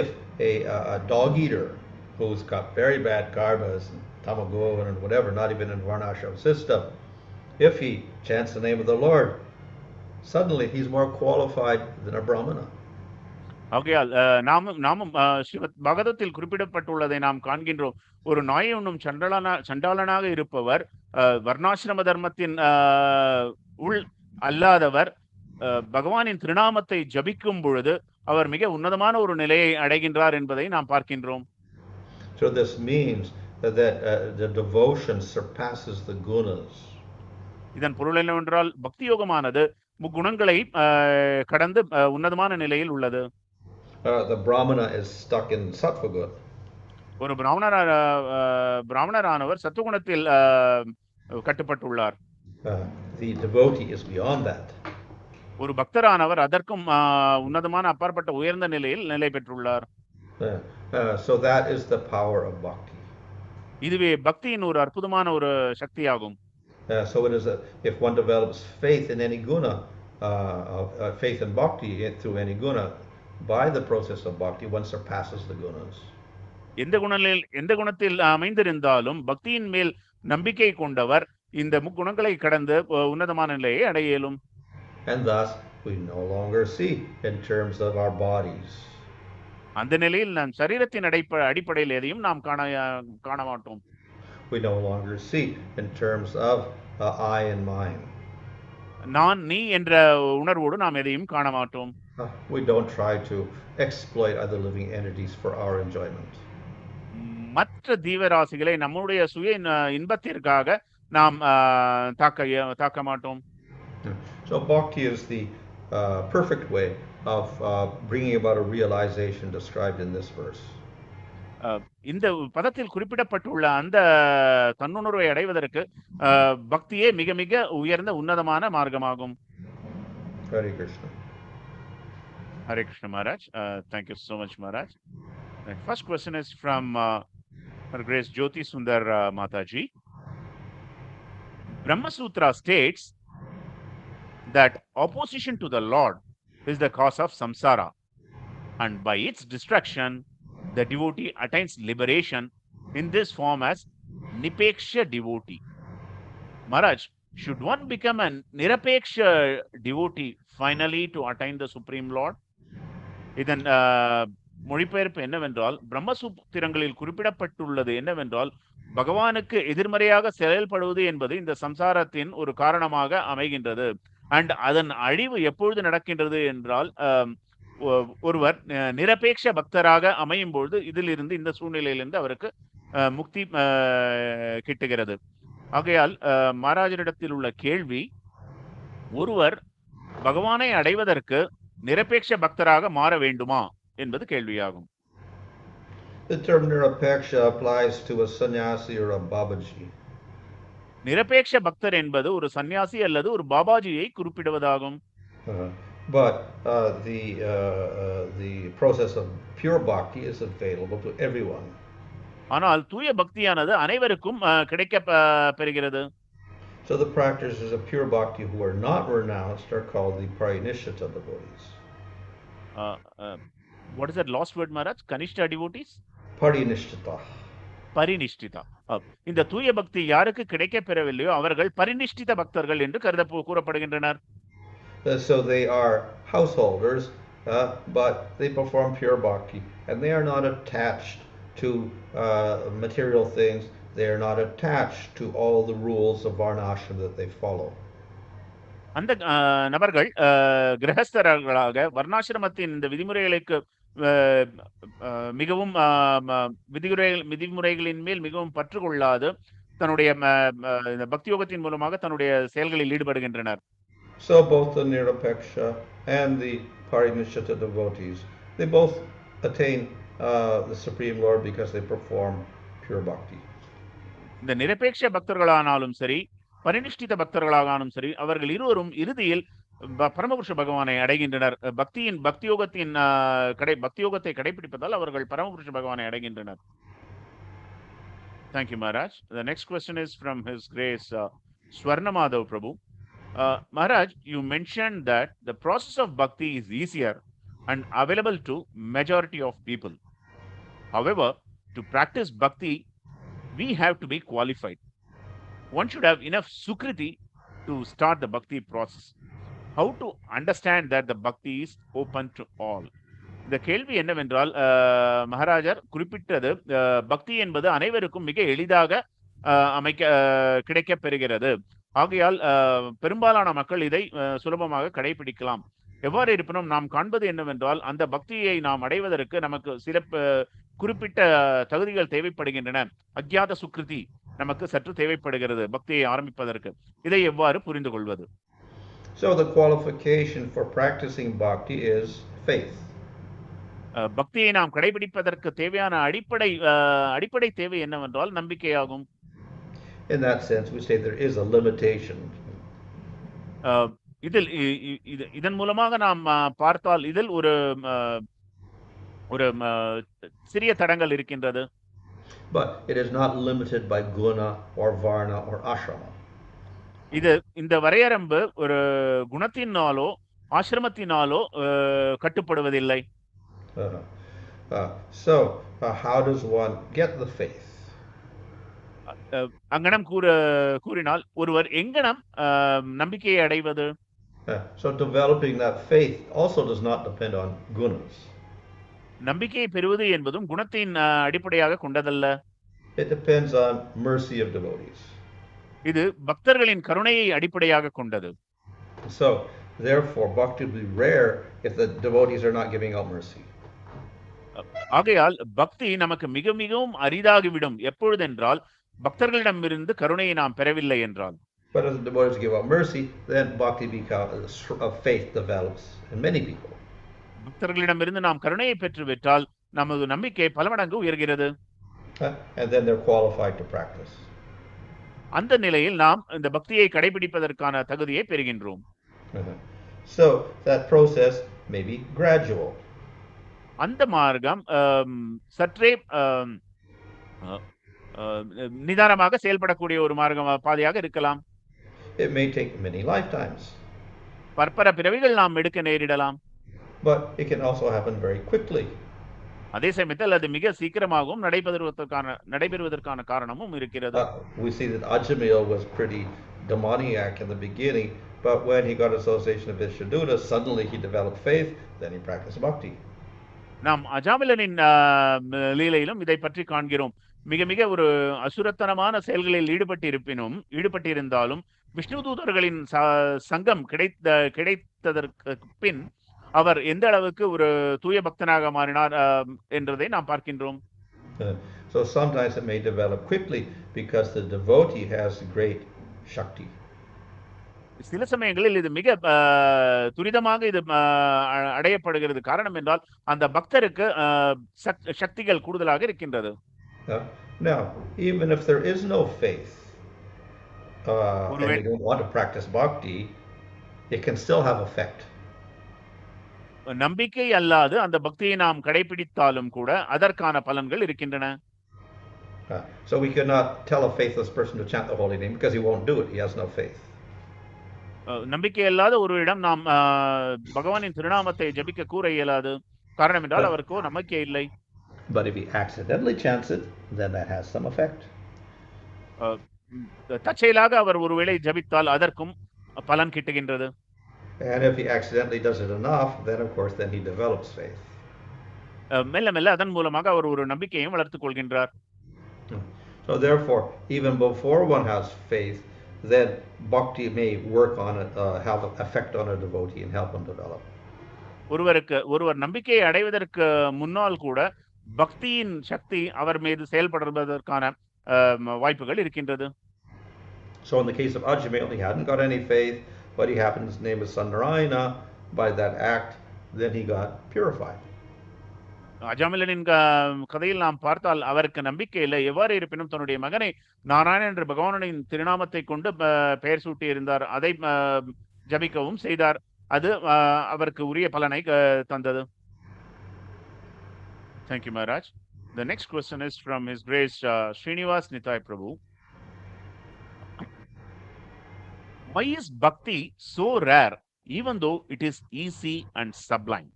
if a dog eater who's got very bad karmas and tamagun and whatever, not even in varnashram system, if he chants the name of the Lord, suddenly he's more qualified than a brahmana.
ஆகையால் நாமும் ஸ்ரீமத் பாகவதத்தில் குறிப்பிடப்பட்டுள்ளதை நாம் காண்கின்றோம். ஒரு நாயை உண்ணும் சண்டாளனாக இருப்பவர், வர்ணாசிரம தர்மத்தின் உள் அல்லாதவர், பகவானின் திருநாமத்தை ஜபிக்கும் பொழுது அவர் மிக உன்னதமான ஒரு நிலையை அடைகின்றார் என்பதை நாம் பார்க்கின்றோம்.
So this means that the devotion surpasses the gunas.
இதன் பொருள் என்னவென்றால், பக்தி யோகமானது முக்குணங்களை கடந்து உன்னதமான நிலையில் உள்ளது.
The brahmana is stuck in sattva guna.
ஒரு பிராமணரானவர் சத்துவகுணத்தில் கட்டுப்பட்டுள்ளார்.
The devotee is beyond that.
ஒரு பக்தரானவர் அதற்கும் உன்னதமான அப்பாற்பட்ட உயர்ந்த நிலையில் நிலை பெற்றுள்ளார்.
So that is the power of bhakti.
இதுவே பக்தியின் ஒரு அற்புதமான ஒரு சக்தியாகும்.
So it is if one develops faith in any guna, faith in bhakti through any guna, by the process of bhakti, one surpasses the gunas.
எந்த குணத்தில் அமைந்திருந்தாலும் பக்தியின் மேல் நம்பிக்கை கொண்டவர் இந்த முக்குணங்களை கடந்து உன்னதமான நிலையை அடைய இயலும்.
And thus we no longer see in terms of our bodies.
அந்த நிலையில் நாம் சரீரத்தின் அடிப்படையில் எதையும் நாம் காண மாட்டோம்.
We no longer see in terms of I and mine.
நான் நீ என்ற உணர்வோடு நாம் எதையும் காண மாட்டோம்.
We don't try to exploit other living entities for our enjoyment.
மற்ற ஜீவராசிகளை நம்முடைய சுய இன்பத்திற்காக நாம் தாக்க மாட்டோம்.
So bhakti is the perfect way of bringing about a realization described in this verse.
இந்த பதத்தில் குறிப்பிடப்பட்டுள்ள அந்த தன்னுணர்வை அடைவதற்கு பக்தியே மிக மிக உயர்ந்த உன்னதமான மார்க்கமாகும்.
Hare Krishna.
Hare Krishna Maharaj. Thank you so much, Maharaj. Right. First question is from Her Grace Jyoti Sundar Mataji. Brahma Sutra states that opposition to the Lord is the cause of samsara, and by its destruction, the devotee attains liberation in this form as nipeksha devotee. Maharaj, should one become a nirapeksha devotee finally to attain the Supreme Lord? இதன் மொழிபெயர்ப்பு என்னவென்றால், பிரம்மசூத்திரங்களில் குறிப்பிடப்பட்டுள்ளது என்னவென்றால், பகவானுக்கு எதிர்மறையாக செயல்படுவது என்பது இந்த சம்சாரத்தின் ஒரு காரணமாக அமைகின்றது. அண்ட் அதன் அழிவு எப்பொழுது நடக்கின்றது என்றால், ஒருவர் நிரபேட்ச பக்தராக அமையும் பொழுது இதிலிருந்து, இந்த சூழ்நிலையிலிருந்து அவருக்கு முக்தி கிட்டுகிறது. ஆகையால் மகாராஜனிடத்தில் உள்ள கேள்வி, ஒருவர் பகவானை அடைவதற்கு நிரபேட்ச பக்தராக மாற வேண்டுமா என்பது கேள்வியாகும்.
The term nirapeksha applies to a sannyasi or a babaji.
நிரபேட்ச பக்தர் என்பது ஒரு சன்னியாசி அல்லது ஒரு பாபாஜியை குறிப்பிடுவதாகும்.
But the process of pure bhakti is available to everyone.
ஆனால் தூய பக்தியானது அனைவருக்கும் கிடைக்க பெறுகிறது.
So the practitioners of pure bhakti who are not renounced are called the parinishita devotees.
What is that last word, Maharaj? Kanishta devotees?
Parinishita.
பரிநிஷ்டிதா. இந்த தூய பக்தி யாருக்கு கிடைக்க பெறவில்லையோ அவர்கள் பரிநிஷ்டித பக்தர்கள் என்று கூறப்படுகின்றனர்.
So they are householders, but they perform pure bhakti, and they are not attached to material things. They are not attached to all the rules of varnashram that they follow.
அந்த நபர்கள் கிரகஸ்தர்களாக வர்ணாசிரமத்தின் இந்த விதிமுறைகளுக்கு மிகவும் விதிமுறைகளின் மேல் மிகவும் பற்று கொள்ளாது தன்னுடைய பக்தி யோகத்தின் மூலமாக தன்னுடைய செயல்களில் ஈடுபடுகின்றனர்.
So both the nirapeksha and the parinishita devotees, they both attain the Supreme Lord because they perform pure bhakti.
இந்த நிரபேட்ச பக்தர்களானாலும் சரி, பரிநிஷ்டித பக்தர்களானாலும் சரி, அவர்கள் இருவரும் இறுதியில் பரமபுருஷ பகவானை அடைகின்றனர். பக்தியோகத்தை கடைபிடிப்பதால் அவர்கள் பரமபுருஷ பகவானை அடைகின்றனர். Thank you, Maharaj. The next question is from His Grace Swarnamadhav Prabhu. Maharaj, you mentioned that the process of bhakti is easier and available to majority of people. However, to practice bhakti, we have to be qualified. One should have enough sukriti to start the bhakti process. How to understand that the bhakti is open to all? இந்த கேள்வி என்னவென்றால், மகாராஜர் குறிப்பிட்டது பக்தி என்பது அனைவருக்கும் மிக எளிதாக கிடைக்க பெறுகிறது. ஆகையால் பெரும்பாலான மக்கள் இதை சுலபமாக கடைபிடிக்கலாம். எவ்வாறு இருப்பினும் நாம் காண்பது என்னவென்றால், அந்த பக்தியை நாம் அடைவதற்கு நமக்கு சில குறிப்பிட்ட தகுதிகள் தேவைப்படுகின்றன. அக்ஞாத சுக்ருதி நமக்கு சற்று தேவைப்படுகிறது பக்தியை ஆரம்பிப்பதற்கு. இதை எவ்வாறு புரிந்து கொள்வது?
So the qualification for practicing bhakti is faith.
பக்தியை நாம் கடைபிடிப்பதற்கு தேவையான அடிப்படை தேவை என்னவென்றால் நம்பிக்கையாகும்.
In that sense, we say there is a limitation.
இதன் மூலமாக நாம் பார்த்தால் இதில் ஒரு சிறிய தடங்கள் இருக்கின்றது.
But it is not limited by guna or varna or ashrama.
இந்த வரையரம்பு ஒரு குணத்தினாலோ ஆசிரமத்தினாலோ கட்டுப்படுவதில்லை.
So how does one get the faith?
அங்கனம் கூறினால் ஒருவர் எங்கனம் நம்பிக்கையை அடைவது?
So developing that faith also does not depend on gunas.
நம்பிக்கையை பெறுவது என்பதும் குணத்தின் அடிப்படையாக கொண்டதல்ல.
It depends on mercy of devotees.
இது பக்தர்களின் கருணையை அடிப்படையாக கொண்டது.
So therefore bhakti will be rare if the devotees are not giving out mercy.
ஆகையால் பக்தி நமக்கு மிக மிகவும் அரிதாகிவிடும் எப்பொழுதென்றால் பக்தர்களிடமிருந்து கருணையை நாம் பெறவில்லை என்றால்.
But as the devotees give out mercy, then bhakti becomes of faith develops in many people.
பக்தர்களிடமிருந்து நாம் கருணையை பெற்றுவிட்டால் நமது நம்பிக்கை பல மடங்கு உயர்கிறது.
And then they're qualified to practice.
அந்த நிலையில் நாம் இந்த பக்தியை கடைபிடிப்பதற்கான தகுதியை பெறுகின்றோம்.
So that process may be gradual.
அந்த மார்க்கம் சற்றே நிதானமாக செயல்படக்கூடிய ஒரு மார்க்கம் பாதையாக இருக்கலாம்.
It may take many lifetimes.
பற்பல பிறவிகள் நாம் எடுக்க நேரிடலாம்.
But it can also happen very quickly.
அதே சமயத்தில் அது மிக சீக்கிரமாகவும் நடைபெறுவதற்கான காரணமும் இருக்கிறது.
We see that Ajamil was pretty demoniac in the beginning, but when he got association of Vishuddha, suddenly he developed faith, then he practiced bhakti.
நாம் அஜாமிலனின் லீலையிலும் இதை பற்றி காண்கிறோம். மிக மிக ஒரு அசுரத்தனமான செயல்களில் ஈடுபட்டிருந்தாலும் விஷ்ணு தூதர்களின் சங்கம் கிடைத்ததற்கு பின் அவர் எந்த அளவுக்கு ஒரு தூய பக்தனாக மாறினார் என்றதை நாம் பார்க்கின்றோம்.
So sometimes it may develop quickly because the devotee has great shakti.
சில சமயங்களில் இது மிக துரிதமாக இது அடையப்படுகிறது. காரணம் என்றால் அந்த பக்தருக்கு சக்திகள் கூடுதலாக இருக்கின்றது.
Now, even if there is no faith and you don't want to practice bhakti, it can still have effect.
நம்பிக்கை அல்லாது அந்த பக்தியை நாம் கடைபிடித்தாலும் கூட அதற்கான பலன்கள் இருக்கின்றன.
So we cannot tell a faithless person to chant the holy name because he won't do it. He has no faith.
நம்பிக்கை அல்லாத ஒருவரிடம் நாம் பகவானின் திருநாமத்தை ஜபிக்க கூற இயலாது. காரணம் என்றால் அவருக்கோ நம்பிக்கை இல்லை.
But if he accidentally chants it, then that has some effect.
தற்செயலாக அவர் ஒருவேளை ஜபித்தால் அதற்கும் பலன் கிட்டுகின்றது.
And if he accidentally does it enough, then of course then he develops faith.
மெல்ல மெல்ல அதன் மூலமாக அவர் ஒரு நம்பிக்கையை வளர்த்துக் கொள்கின்றார்.
So therefore, even before one has faith, then bhakti may work on it, have an effect on a devotee and help him develop.
ஒருவர் நம்பிக்கையை அடைவதற்கு முன்னால் கூட பக்தியின் சக்தி அவர் மீது செயல்படுவதற்கான வாய்ப்புகள் இருக்கின்றது.
So in the case of Ajamil, he hadn't got any faith, but he happened, his name was Narayana. By that act, then he got purified.
அஜாமிலனின் கதையில் நாம் பார்த்தால் அவருக்கு நம்பிக்கை இல்லை. எவ்வாறு இருப்பினும் தன்னுடைய மகனை நாராயணன் என்ற பகவானின் திருநாமத்தை கொண்டு பெயர் சூட்டி இருந்தார். அதை ஜபிக்கவும் செய்தார். அது அவருக்கு உரிய பலனை தந்தது. Thank you, Maharaj. The next question is from His Grace Srinivas Nitai Prabhu. Why is bhakti so rare, even though it is easy and sublime?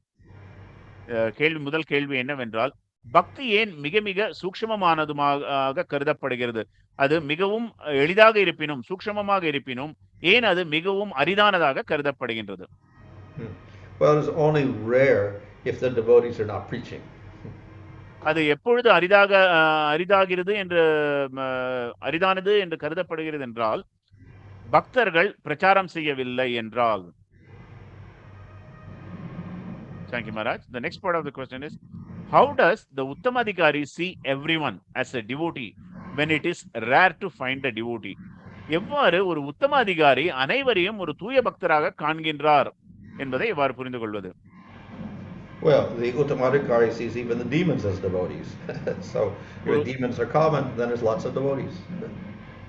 முதல் கேள்வி என்னவென்றால், பக்தி ஏன் மிக மிக சூக்ஷ்மமானதுமாக கருதப்படுகிறது? அது மிகவும் எளிதாக இருப்பினும் சூக்ஷ்மமாக இருப்பினும் ஏன் அது மிகவும் அரிதானதாக கருதப்படுகின்றது?
Well, it's only rare if the devotees are not preaching.
அது எப்பொழுது அரிதானது என்று கருதப்படுகிறது என்றால் பக்தர்கள் பிரச்சாரம் செய்யவில்லை என்றால். Thank you, Maharaj. The next part of the question is, how does the Uttamadhikari see everyone as a devotee when it is rare to find a devotee? எவ்வாறு ஒரு உத்தமாதிகாரி அனைவரையும் ஒரு தூய பக்தராக காண்கின்றார் என்பதை எவ்வாறு புரிந்து கொள்வது?
Well, the Uttamadhikari sees even the demons as devotees. So, if demons are common, then there's lots of devotees.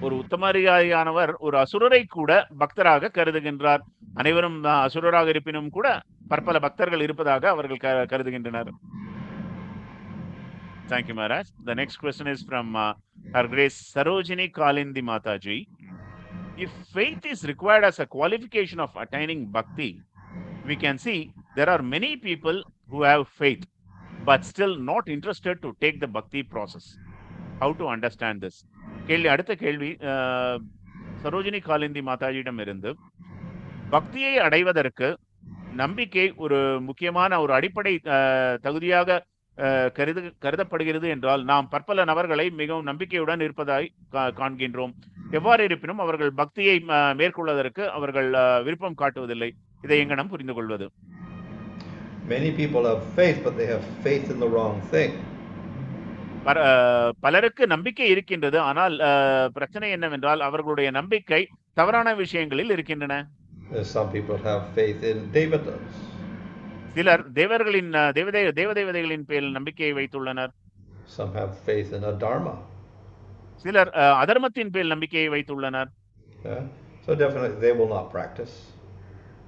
ஒரு உத்தமாதிகாரியானவர் ஒரு அசுரரை கூட பக்தராக கருதுகின்றார். அனைவரும் அசுரராக இருப்பினும் கூட பற்பல பக்தர்கள் இருப்பதாக அவர்கள் கருதுகின்றனர். Thank you, Maharaj. The next question is from Her Grace Sarojini Kalindi Mataji. If faith is required as a qualification of attaining bhakti, we can see there are many people who have faith but still not interested to take the bhakti process. How to understand this? அடுத்த கேள்வி சரோஜினி காலிந்தி மாதாஜியிடம் இருந்து, பக்தியை அடைவதற்கு நம்பிக்கை ஒரு முக்கியமான ஒரு அடிப்படை தகுதியாக கருதப்படுகிறது என்றால் நாம் பற்பல நபர்களை மிகவும் நம்பிக்கையுடன் இருப்பதாய் காண்கின்றோம். எவ்வாறு இருப்பினும் அவர்கள் பக்தியை மேற்கொள்வதற்கு அவர்கள் விருப்பம் காட்டுவதில்லை. இதை எங்கனம் புரிந்து கொள்வது?
Many people have faith, but they have faith in the wrong thing.
பலருக்கு நம்பிக்கை இருக்கின்றது, ஆனால் பிரச்சனை என்னவென்றால் அவர்களுடைய நம்பிக்கை தவறான விஷயங்களில் இருக்கின்றன.
Some people have faith in devatas.
சிலர் தேவர்களின் தேவதைகளின் பேரில் நம்பிக்கையை வைத்துள்ளனர்.
Some have faith in a dharma.
சிலர் அதர்மத்தின் பேரில் நம்பிக்கையை வைத்துள்ளனர்.
So definitely they will not practice.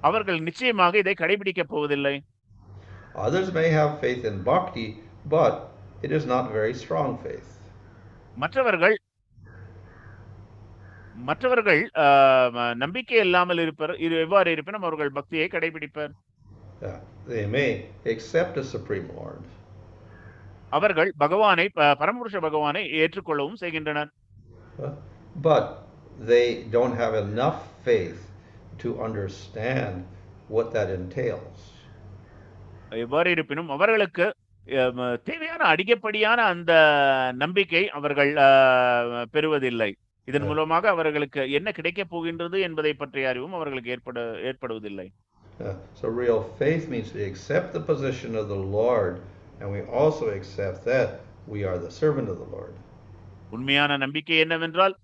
அவர்கள் நிச்சயமாக இதை கடைபிடிக்கப் போவதில்லை.
Others may have faith in bhakti, but it is not very strong faith.
மற்றவர்கள் மற்றவர்கள் நம்பிக்கை இல்லாமல் எவ்வாறு இருப்பினும் அவர்கள் பக்தியை கடைபிடிப்பர்.
They may accept a Supreme Lord.
அவர்கள் பகவானை பரமபுருஷ பகவானை ஏற்றுக்கொள்ளவும் செய்கின்றனர்.
But they don't have enough faith to understand what that entails.
எவ்வாறு இருப்பினும் அவர்களுக்கு தேவையான அதிகப்படியான அந்த நம்பிக்கை அவர்கள் பெறுவதில்லை. இதன் மூலமாக அவர்களுக்கு என்ன கிடைக்கப் போகின்றது என்பதை பற்றிய அறிவும் அவர்களுக்கு ஏற்படுவதில்லை.
So real faith means we accept the position of the Lord, and we also accept that we are the servant of the Lord.
உண்மையான நம்பிக்கை என்னவென்றால்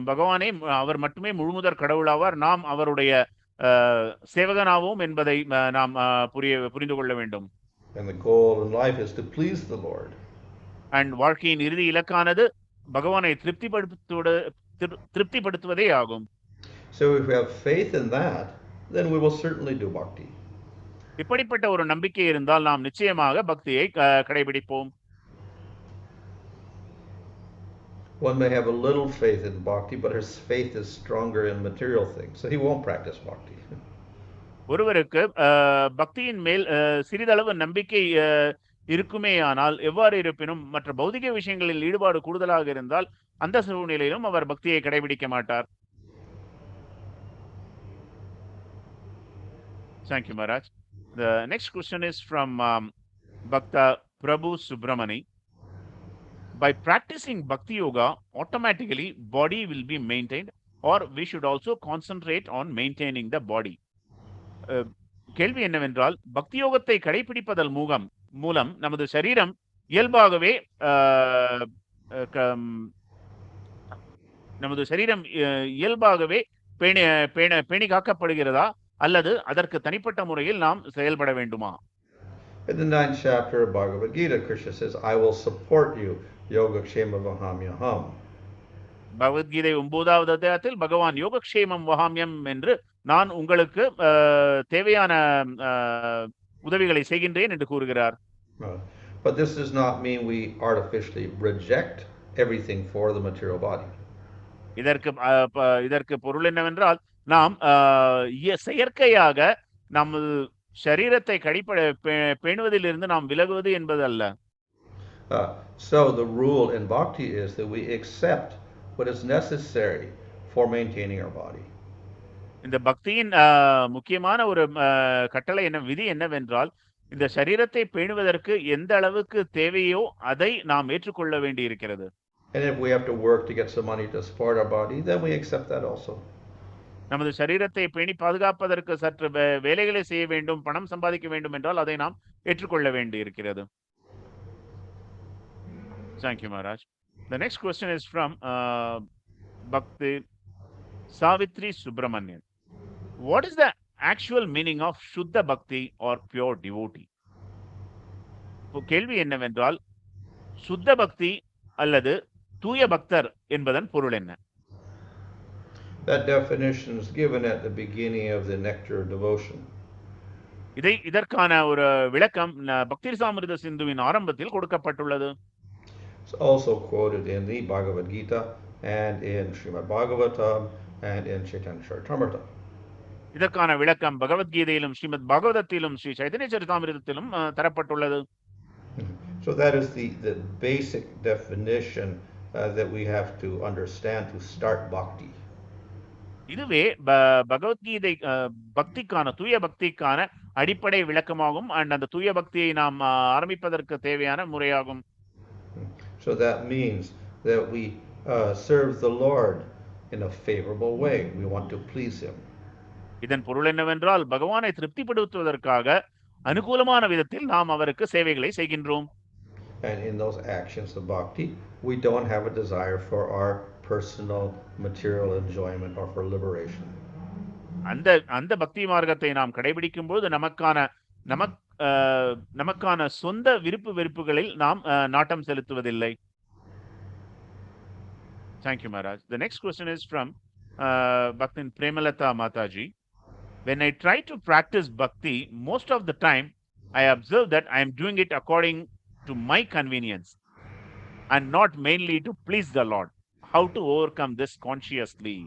பகவானே அவர் மட்டுமே முழுமுதற் கடவுளாவார், நாம் அவருடைய சேவகனாவோம் என்பதை நாம் புரிந்து கொள்ள வேண்டும்.
And the goal in life is to please the Lord.
And வாழ்க்கையின் இறுதி இலக்கானது பகவானை திருப்திப்படுத்துவதே ஆகும்.
So if we have faith in that, then we will certainly do bhakti.
இப்படிப்பட்ட ஒரு நம்பிக்கை இருந்தால் நாம் நிச்சயமாக பக்தியை கடைபிடிப்போம்.
One may have a little faith in bhakti, but his faith is stronger in material things, so he won't practice bhakti.
ஒருவருக்கு பக்தியின் மேல் சிறிதளவு நம்பிக்கை இருக்குமே, ஆனால் எவ்வாறு இருப்பினும் மற்ற பௌதிக விஷயங்களில் ஈடுபாடு கூடுதலாக இருந்தால் அந்த சூழ்நிலையிலும் அவர் பக்தியை கடைபிடிக்க மாட்டார். Thank you, Maharaj. The next question is from Bhakta Prabhu Subramani. By practicing Bhakti Yoga, automatically body will be maintained, or we should also concentrate on maintaining the body. கேள்வி என்னவென்றால், பக்தி யோகத்தை கடைபிடிப்பதன் மூலம் நமது சரீரம் இயல்பாகவே பேணி காக்கப்படுகிறதா அல்லது அதற்கு தனிப்பட்ட முறையில் நாம் செயல்பட வேண்டுமா?
In the 9th chapter of Bhagavad Gita, Krishna says, I will support you, yogakshema vahamyaham.
Bhagavad Gita 9வது அத்தியாயத்தில் பகவான் யோகக்ஷேமம் வஹாம்யம் என்று நான் உங்களுக்கு தேவையான உதவிகளை செய்கின்றேன் என்று கூறுகிறார்.
But this does not mean we artificially reject everything for the material body.
இதற்கு பொருள் என்னவென்றால், நாம் செயற்கையாக நம் சரீரத்தை பேணுவதிலிருந்து நாம் விலகுவது என்பது அல்ல.
So the rule in bhakti is that we accept what is necessary for maintaining our body.
இந்த பக்தியின் முக்கியமான ஒரு கட்டளை விதி என்னவென்றால், இந்த சரீரத்தை பேணுவதற்கு எந்த அளவுக்கு தேவையோ அதை நாம் ஏற்றுக்கொள்ள வேண்டி இருக்கிறது.
And if we have to work to get some money to support our body, then we accept that also.
நமது சரீரத்தை பேணி பாதுகாப்பதற்கு சற்று வேலைகளை செய்ய வேண்டும், பணம் சம்பாதிக்க வேண்டும் என்றால் அதை நாம் ஏற்றுக்கொள்ள வேண்டி இருக்கிறது. Thank you, Maharaj. The next question is from Bhakti Savitri Subramanian. What is the actual meaning of Shuddha Bhakti or pure devotee? கேள்வி என்னவென்றால், சுத்த பக்தி அல்லது தூய பக்தர் என்பதன் பொருள் என்ன?
That definition is given at the beginning of the Nectar of Devotion.
இதற்கான ஒரு விளக்கம் பக்தி சாமிருத சிந்துவின் ஆரம்பத்தில் கொடுக்கப்பட்டுள்ளது.
It's also quoted in the Bhagavad Gita and in Srimad Bhagavatam and in Chaitanya Charitamrita.
இதற்கான விளக்கம் பகவத்கீதையிலும் ஸ்ரீமத் பாகவதத்திலும் ஸ்ரீ சைதன்ய சரிதாமிருதத்திலும் தரப்பட்டுள்ளது.
So that is the basic definition that we have to understand to start bhakti.
இதுவே பகவத்கீதை பக்திக்கான தூய பக்திக்கான அடிப்படை விளக்கமாகும். அந்த தூய பக்தியை நாம் ஆரம்பிப்பதற்கு தேவையான முறையாகும்.
So that means that we serve the Lord in a favorable way. We want to please him.
இதன் பொருள் என்னவென்றால், பகவானை திருப்திப்படுத்துவதற்காக அனுகூலமான விதத்தில் நாம் அவருக்கு சேவைகளை செய்கின்றோம்.
And in those actions of bhakti, we don't have a desire for our personal material enjoyment or for liberation.
அந்த பக்தி மார்க்கத்தை நாம் கடைபிடிக்கும் போது நமக்கான சொந்த விருப்பு வெறுப்புகளில் நாம் நாட்டம் செலுத்துவதில்லை. Thank you, Maharaj. The next question is from Bhaktin Premalata Mataji. When I try to practice bhakti, most of the time I observe that I am doing it according to my convenience and not mainly to please the Lord. How to overcome this consciously?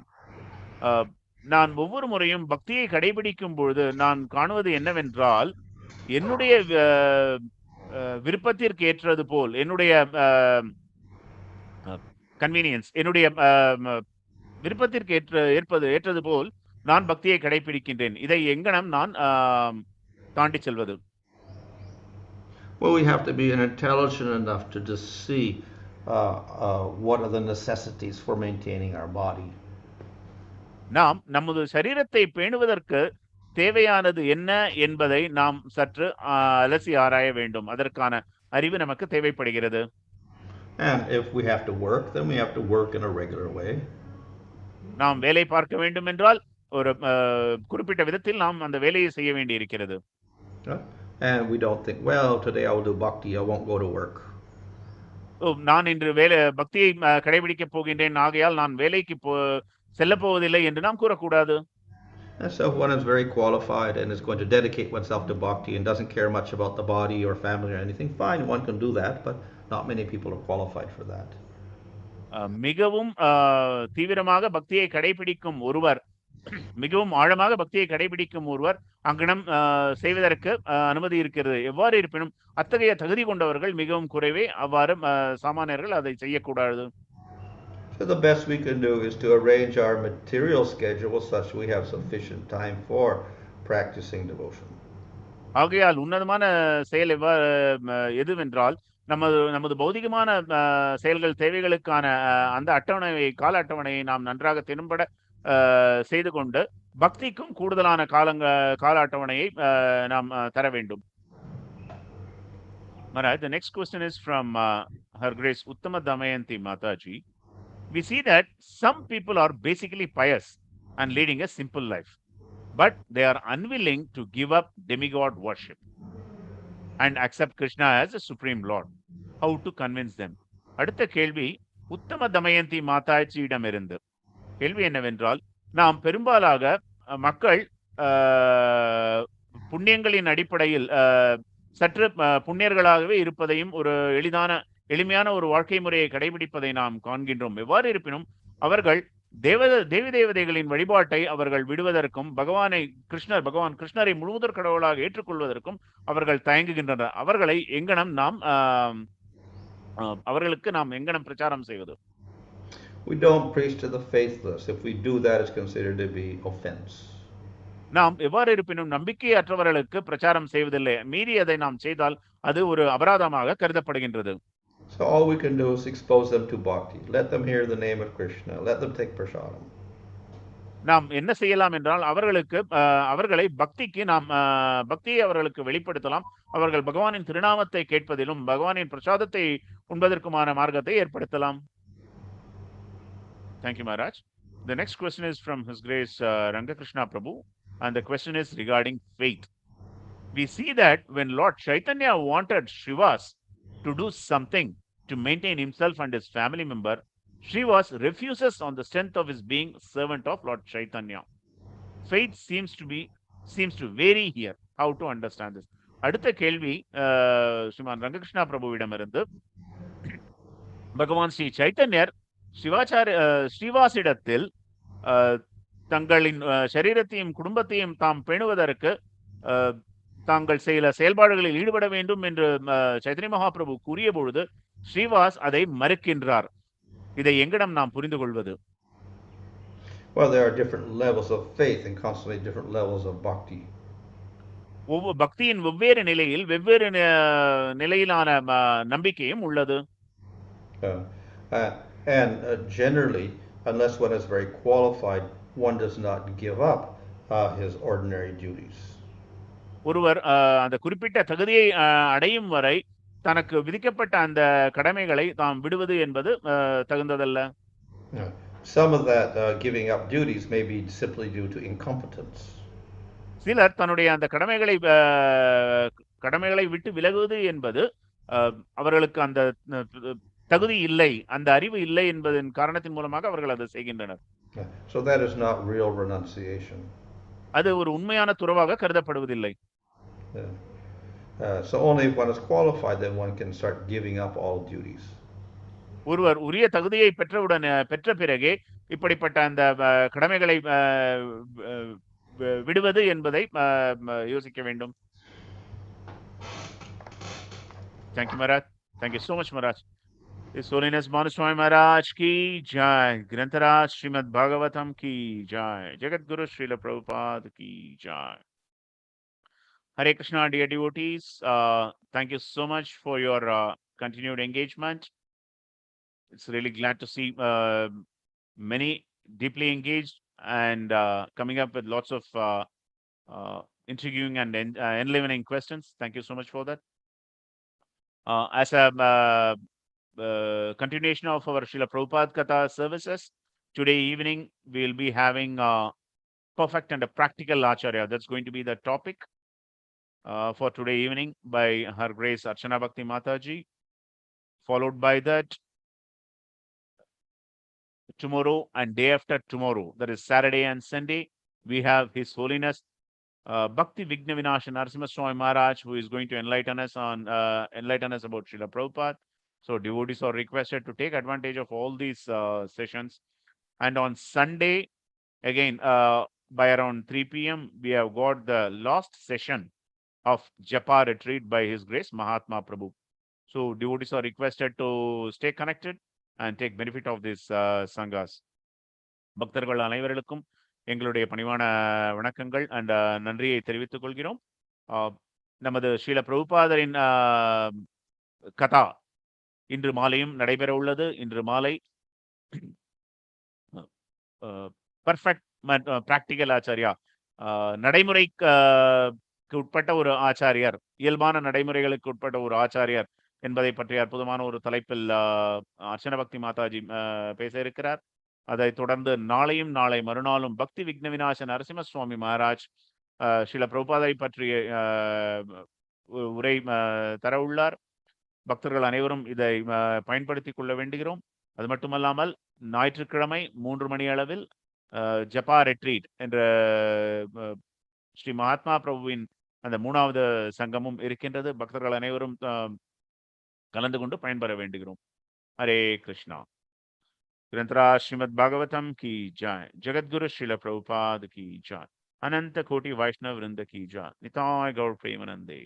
நான் ஒவ்வொரு முறையும் பக்தியை கடைபிடிக்கும் பொழுது நான் காணுவது என்னவென்றால், என்னுடைய விருப்பத்திற்கு ஏற்றது போல், என்னுடைய கன்வீனியன்ஸ், என்னுடைய விருப்பத்திற்கு ஏற்றது போல் நான் பக்தியை கடைபிடிக்கின்றேன். இதை எங்கனம் நான் தாண்டி செல்வது?
Well, we have to be intelligent enough to just see what are the necessities for maintaining our body.
நாம் நமது சரீரத்தை பேணுவதற்கு தேவையானது என்ன என்பதை நாம் சற்று அலசி ஆராய வேண்டும். அதற்கான அறிவு நமக்கு தேவைப்படுகிறது.
And if we have to work, then we have to work in a regular way.
நாம் வேலை பார்க்க வேண்டும் என்றால் ஒரு குறிப்பிட்ட விதத்தில் நாம் அந்த வேலையை செய்ய வேண்டி இருக்கிறது.
And we don't think, well, today I will do bhakti, I won't go to work.
நான் இன்று பக்தியை கடைபிடிக்க போகின்றேன், ஆகையால் நான் வேலைக்கு செல்ல போவதில்லை என்று நாம் கூறக்கூடாது.
And so if one is very qualified and is going to dedicate oneself to bhakti and doesn't care much about the body or family or anything, fine, one can do that, but not many people are qualified for that.
மிகவும் தீவிரமாக பக்தியை கடைபிடிக்கும் ஒருவர், மிகவும் ஆழமாக பக்தியை கடைபிடிக்கும் ஒருவர் அங்கனம் செய்வதற்கு அனுமதி இருக்கிறது. எவ்வாறு இருப்பினும் அத்தகைய தகுதி கொண்டவர்கள் மிகவும் குறைவே. அவ்வாறு சாமானியர்கள் அதை செய்யக்கூடாது.
So the best we can do is to arrange our material schedule such we have sufficient time for practicing devotion.
ஆகையால் உன்னதமான செயல் எதுவென்றால், நமது பௌதிகமான செயல்கள் தேவைகளுக்கான அந்த கால அட்டவணையை நாம் நன்றாக திறம்பட செய்து கொண்டு பக்திக்கும் கூடுதலான கால அட்டவணையை நாம் தர வேண்டும். Maharaj, the next question is from Her Grace Uttama Damayanti Mataji. We see that some people are basically pious and leading a simple life, but they are unwilling to give up demigod worship and accept Krishna as a supreme Lord. How to convince them? அடுத்த கேள்வி உத்தம தமயந்தி மாதாஜியிடமிருந்து. கேள்வி என்னவென்றால், நாம் பெரும்பாலாக மக்கள் புண்ணியங்களின் அடிப்படையில் சற்று புண்ணியர்களாகவே இருப்பதையும் ஒரு எளிமையான ஒரு வாழ்க்கை முறையை கடைபிடிப்பதை நாம் காண்கின்றோம். எவ்வாறு இருப்பினும் அவர்கள் தேவி தேவதைகளின் வழிபாட்டை அவர்கள் விடுவதற்கும் பகவான் கிருஷ்ணரை முழுமுதற் கடவுளாக ஏற்றுக்கொள்வதற்கும் அவர்கள் தயங்குகின்றனர். அவர்களுக்கு நாம் எங்கனம் பிரச்சாரம் செய்வது?
We don't preach to the faithless. If we do that, it's considered to be offense.
நாம் எவ்வாறு இருப்பினும் நம்பிக்கையற்றவர்களுக்கு பிரச்சாரம் செய்வதில்லை. மீறி அதை நாம் செய்தால் அது ஒரு அபராதமாக கருதப்படுகின்றது.
So all we can do is expose them to bhakti. Let them hear the name of Krishna. Let them take prasadam.
நாம் என்ன செய்யலாம் என்றால், அவர்களை பக்தியை அவர்களுக்கு வெளிப்படுத்தலாம். அவர்கள் பகவானின் திருநாமத்தை கேட்பதிலும் பகவானின் பிரசாதத்தை உண்பதற்குமான மார்க்கத்தை ஏற்படுத்தலாம். Thank you, Maharaj. The next question is from His Grace Rangakrishna Prabhu, and the question is regarding faith. We see that when Lord Chaitanya wanted Srivas to do something to maintain himself and his family member, Srivas refuses on the strength of his being servant of Lord Chaitanya. Faith seems to vary here. How to understand this? அடுத்த கேள்வி ஸ்ரீமான் ரங்ககிருஷ்ணா பிரபுவிடமிருந்து. பகவான் ஸ்ரீ சைத்தன்யர் ஸ்ரீவாசிடத்தில் தங்களின் சரீரத்தையும் குடும்பத்தையும் தாம் பேணுவதற்கு தாங்கள் சில செயல்பாடுகளில் ஈடுபட வேண்டும் என்று சைத்தன்ய மகாபிரபு கூறிய பொழுது ஸ்ரீவாஸ் அதை மறுக்கின்றார். இதை எங்கிடம் நாம் புரிந்து கொள்வது?
Well, there are different levels of faith and constantly different levels of bhakti.
பக்தியின் வெவ்வேறு நிலையில் வெவ்வேறு நிலையிலான நம்பிக்கையும் உள்ளது.
And generally, unless one is very qualified, one does not give up his ordinary duties.
ஒருவர் அந்த குறிப்பிட்ட தகுதியை அடையும் வரை தனக்கு விதிக்கப்பட்ட அந்த கடமைகளை தாம் விடுவது என்பது தகுந்ததல்ல.
Some of that giving up duties may be simply due to incompetence.
சிலர் தன்னுடைய அந்த கடமைகளை விட்டு விலகுவது என்பது அவர்களுக்கு அந்த தகுதி இல்லை, அந்த அறிவு இல்லை என்பதன் காரணத்தின் மூலமாக அவர்கள் அதை செய்கின்றனர்.
So that is not real renunciation.
அது ஒரு உண்மையான துறவாக கருதப்படுவதில்லை.
So only if one is qualified, then one can start giving up all duties.
ஒருவர் உரிய தகுதியை பெற்ற பிறகே இப்படிப்பட்ட அந்த கடமைகளை விடுவது என்பதை யோசிக்க வேண்டும். Thank you, Maharaj. Thank you so much, Maharaj. His Holiness Manuswami Maharaj ki jai. Grantaraj Srimad Bhagavatam ki jai. Jagat Guru Srila Prabhupada ki jai. Hare Krishna, dear devotees. Thank you so much for your continued engagement. It's really glad to see many deeply engaged and coming up with lots of intriguing and enlivening questions. Thank you so much for that. As a continuation of our Srila Prabhupada Katha services, today evening we'll be having perfect and a practical Acharya. That's going to be the topic for today evening by Her Grace Archana Bhakti Mataji. Followed by that, tomorrow and day after tomorrow, that is Saturday and Sunday, we have His Holiness Bhakti Vigna Vinasha Narasimha Swami Maharaj, who is going to enlighten us about Srila Prabhupada. So devotees are requested to take advantage of all these sessions. And on Sunday, again, by around 3 p.m., we have got the last session of Japa retreat by His Grace Mahatma Prabhu. So devotees are requested to stay connected and take benefit of these sanghas. பக்தர்கள் அனைவர்களுக்கும் எங்களுடைய பணிவான வணக்கங்கள் and நன்றியை தெரிவித்துக் கொள்கிறோம். நமது ஸ்ரீல பிரபுபாதரின் கதா இன்று மாலையும் நடைபெற உள்ளது. இன்று மாலை பர்ஃபெக்ட் பிராக்டிக்கல் ஆச்சாரியா, நடைமுறைக்கு உட்பட்ட ஒரு ஆச்சாரியர், இயல்பான நடைமுறைகளுக்கு உட்பட்ட ஒரு ஆச்சாரியர் என்பதை பற்றிய அற்புதமான ஒரு தலைப்பில் அர்ச்சன பக்தி மாதாஜி பேச இருக்கிறார். அதை தொடர்ந்து நாளையும் நாளை மறுநாளும் பக்தி விக்ன விநாச நரசிம்ம சுவாமி மகாராஜ் ஸ்ரீல பிரபுபாதை பற்றிய உரை தர உள்ளார். பக்தர்கள் அனைவரும் இதை பயன்படுத்திக் கொள்ள வேண்டுகிறோம். அது மட்டுமல்லாமல் ஞாயிற்றுக்கிழமை 3 மணி அளவில் ஜப்பா ரெட்ரீட் என்ற ஸ்ரீ மகாத்மா பிரபுவின் அந்த 3வது சங்கமும் இருக்கின்றது. பக்தர்கள் அனைவரும் கலந்து கொண்டு பயன்பெற வேண்டுகிறோம். ஹரே கிருஷ்ணா. ग्रंथरा श्रीमद् भागवतम की जय. जगद्गुरु श्रील प्रभुपाद की जय. अनंत कोटि वैष्णव वृंद की जय. निताय गौर प्रेमानंदे.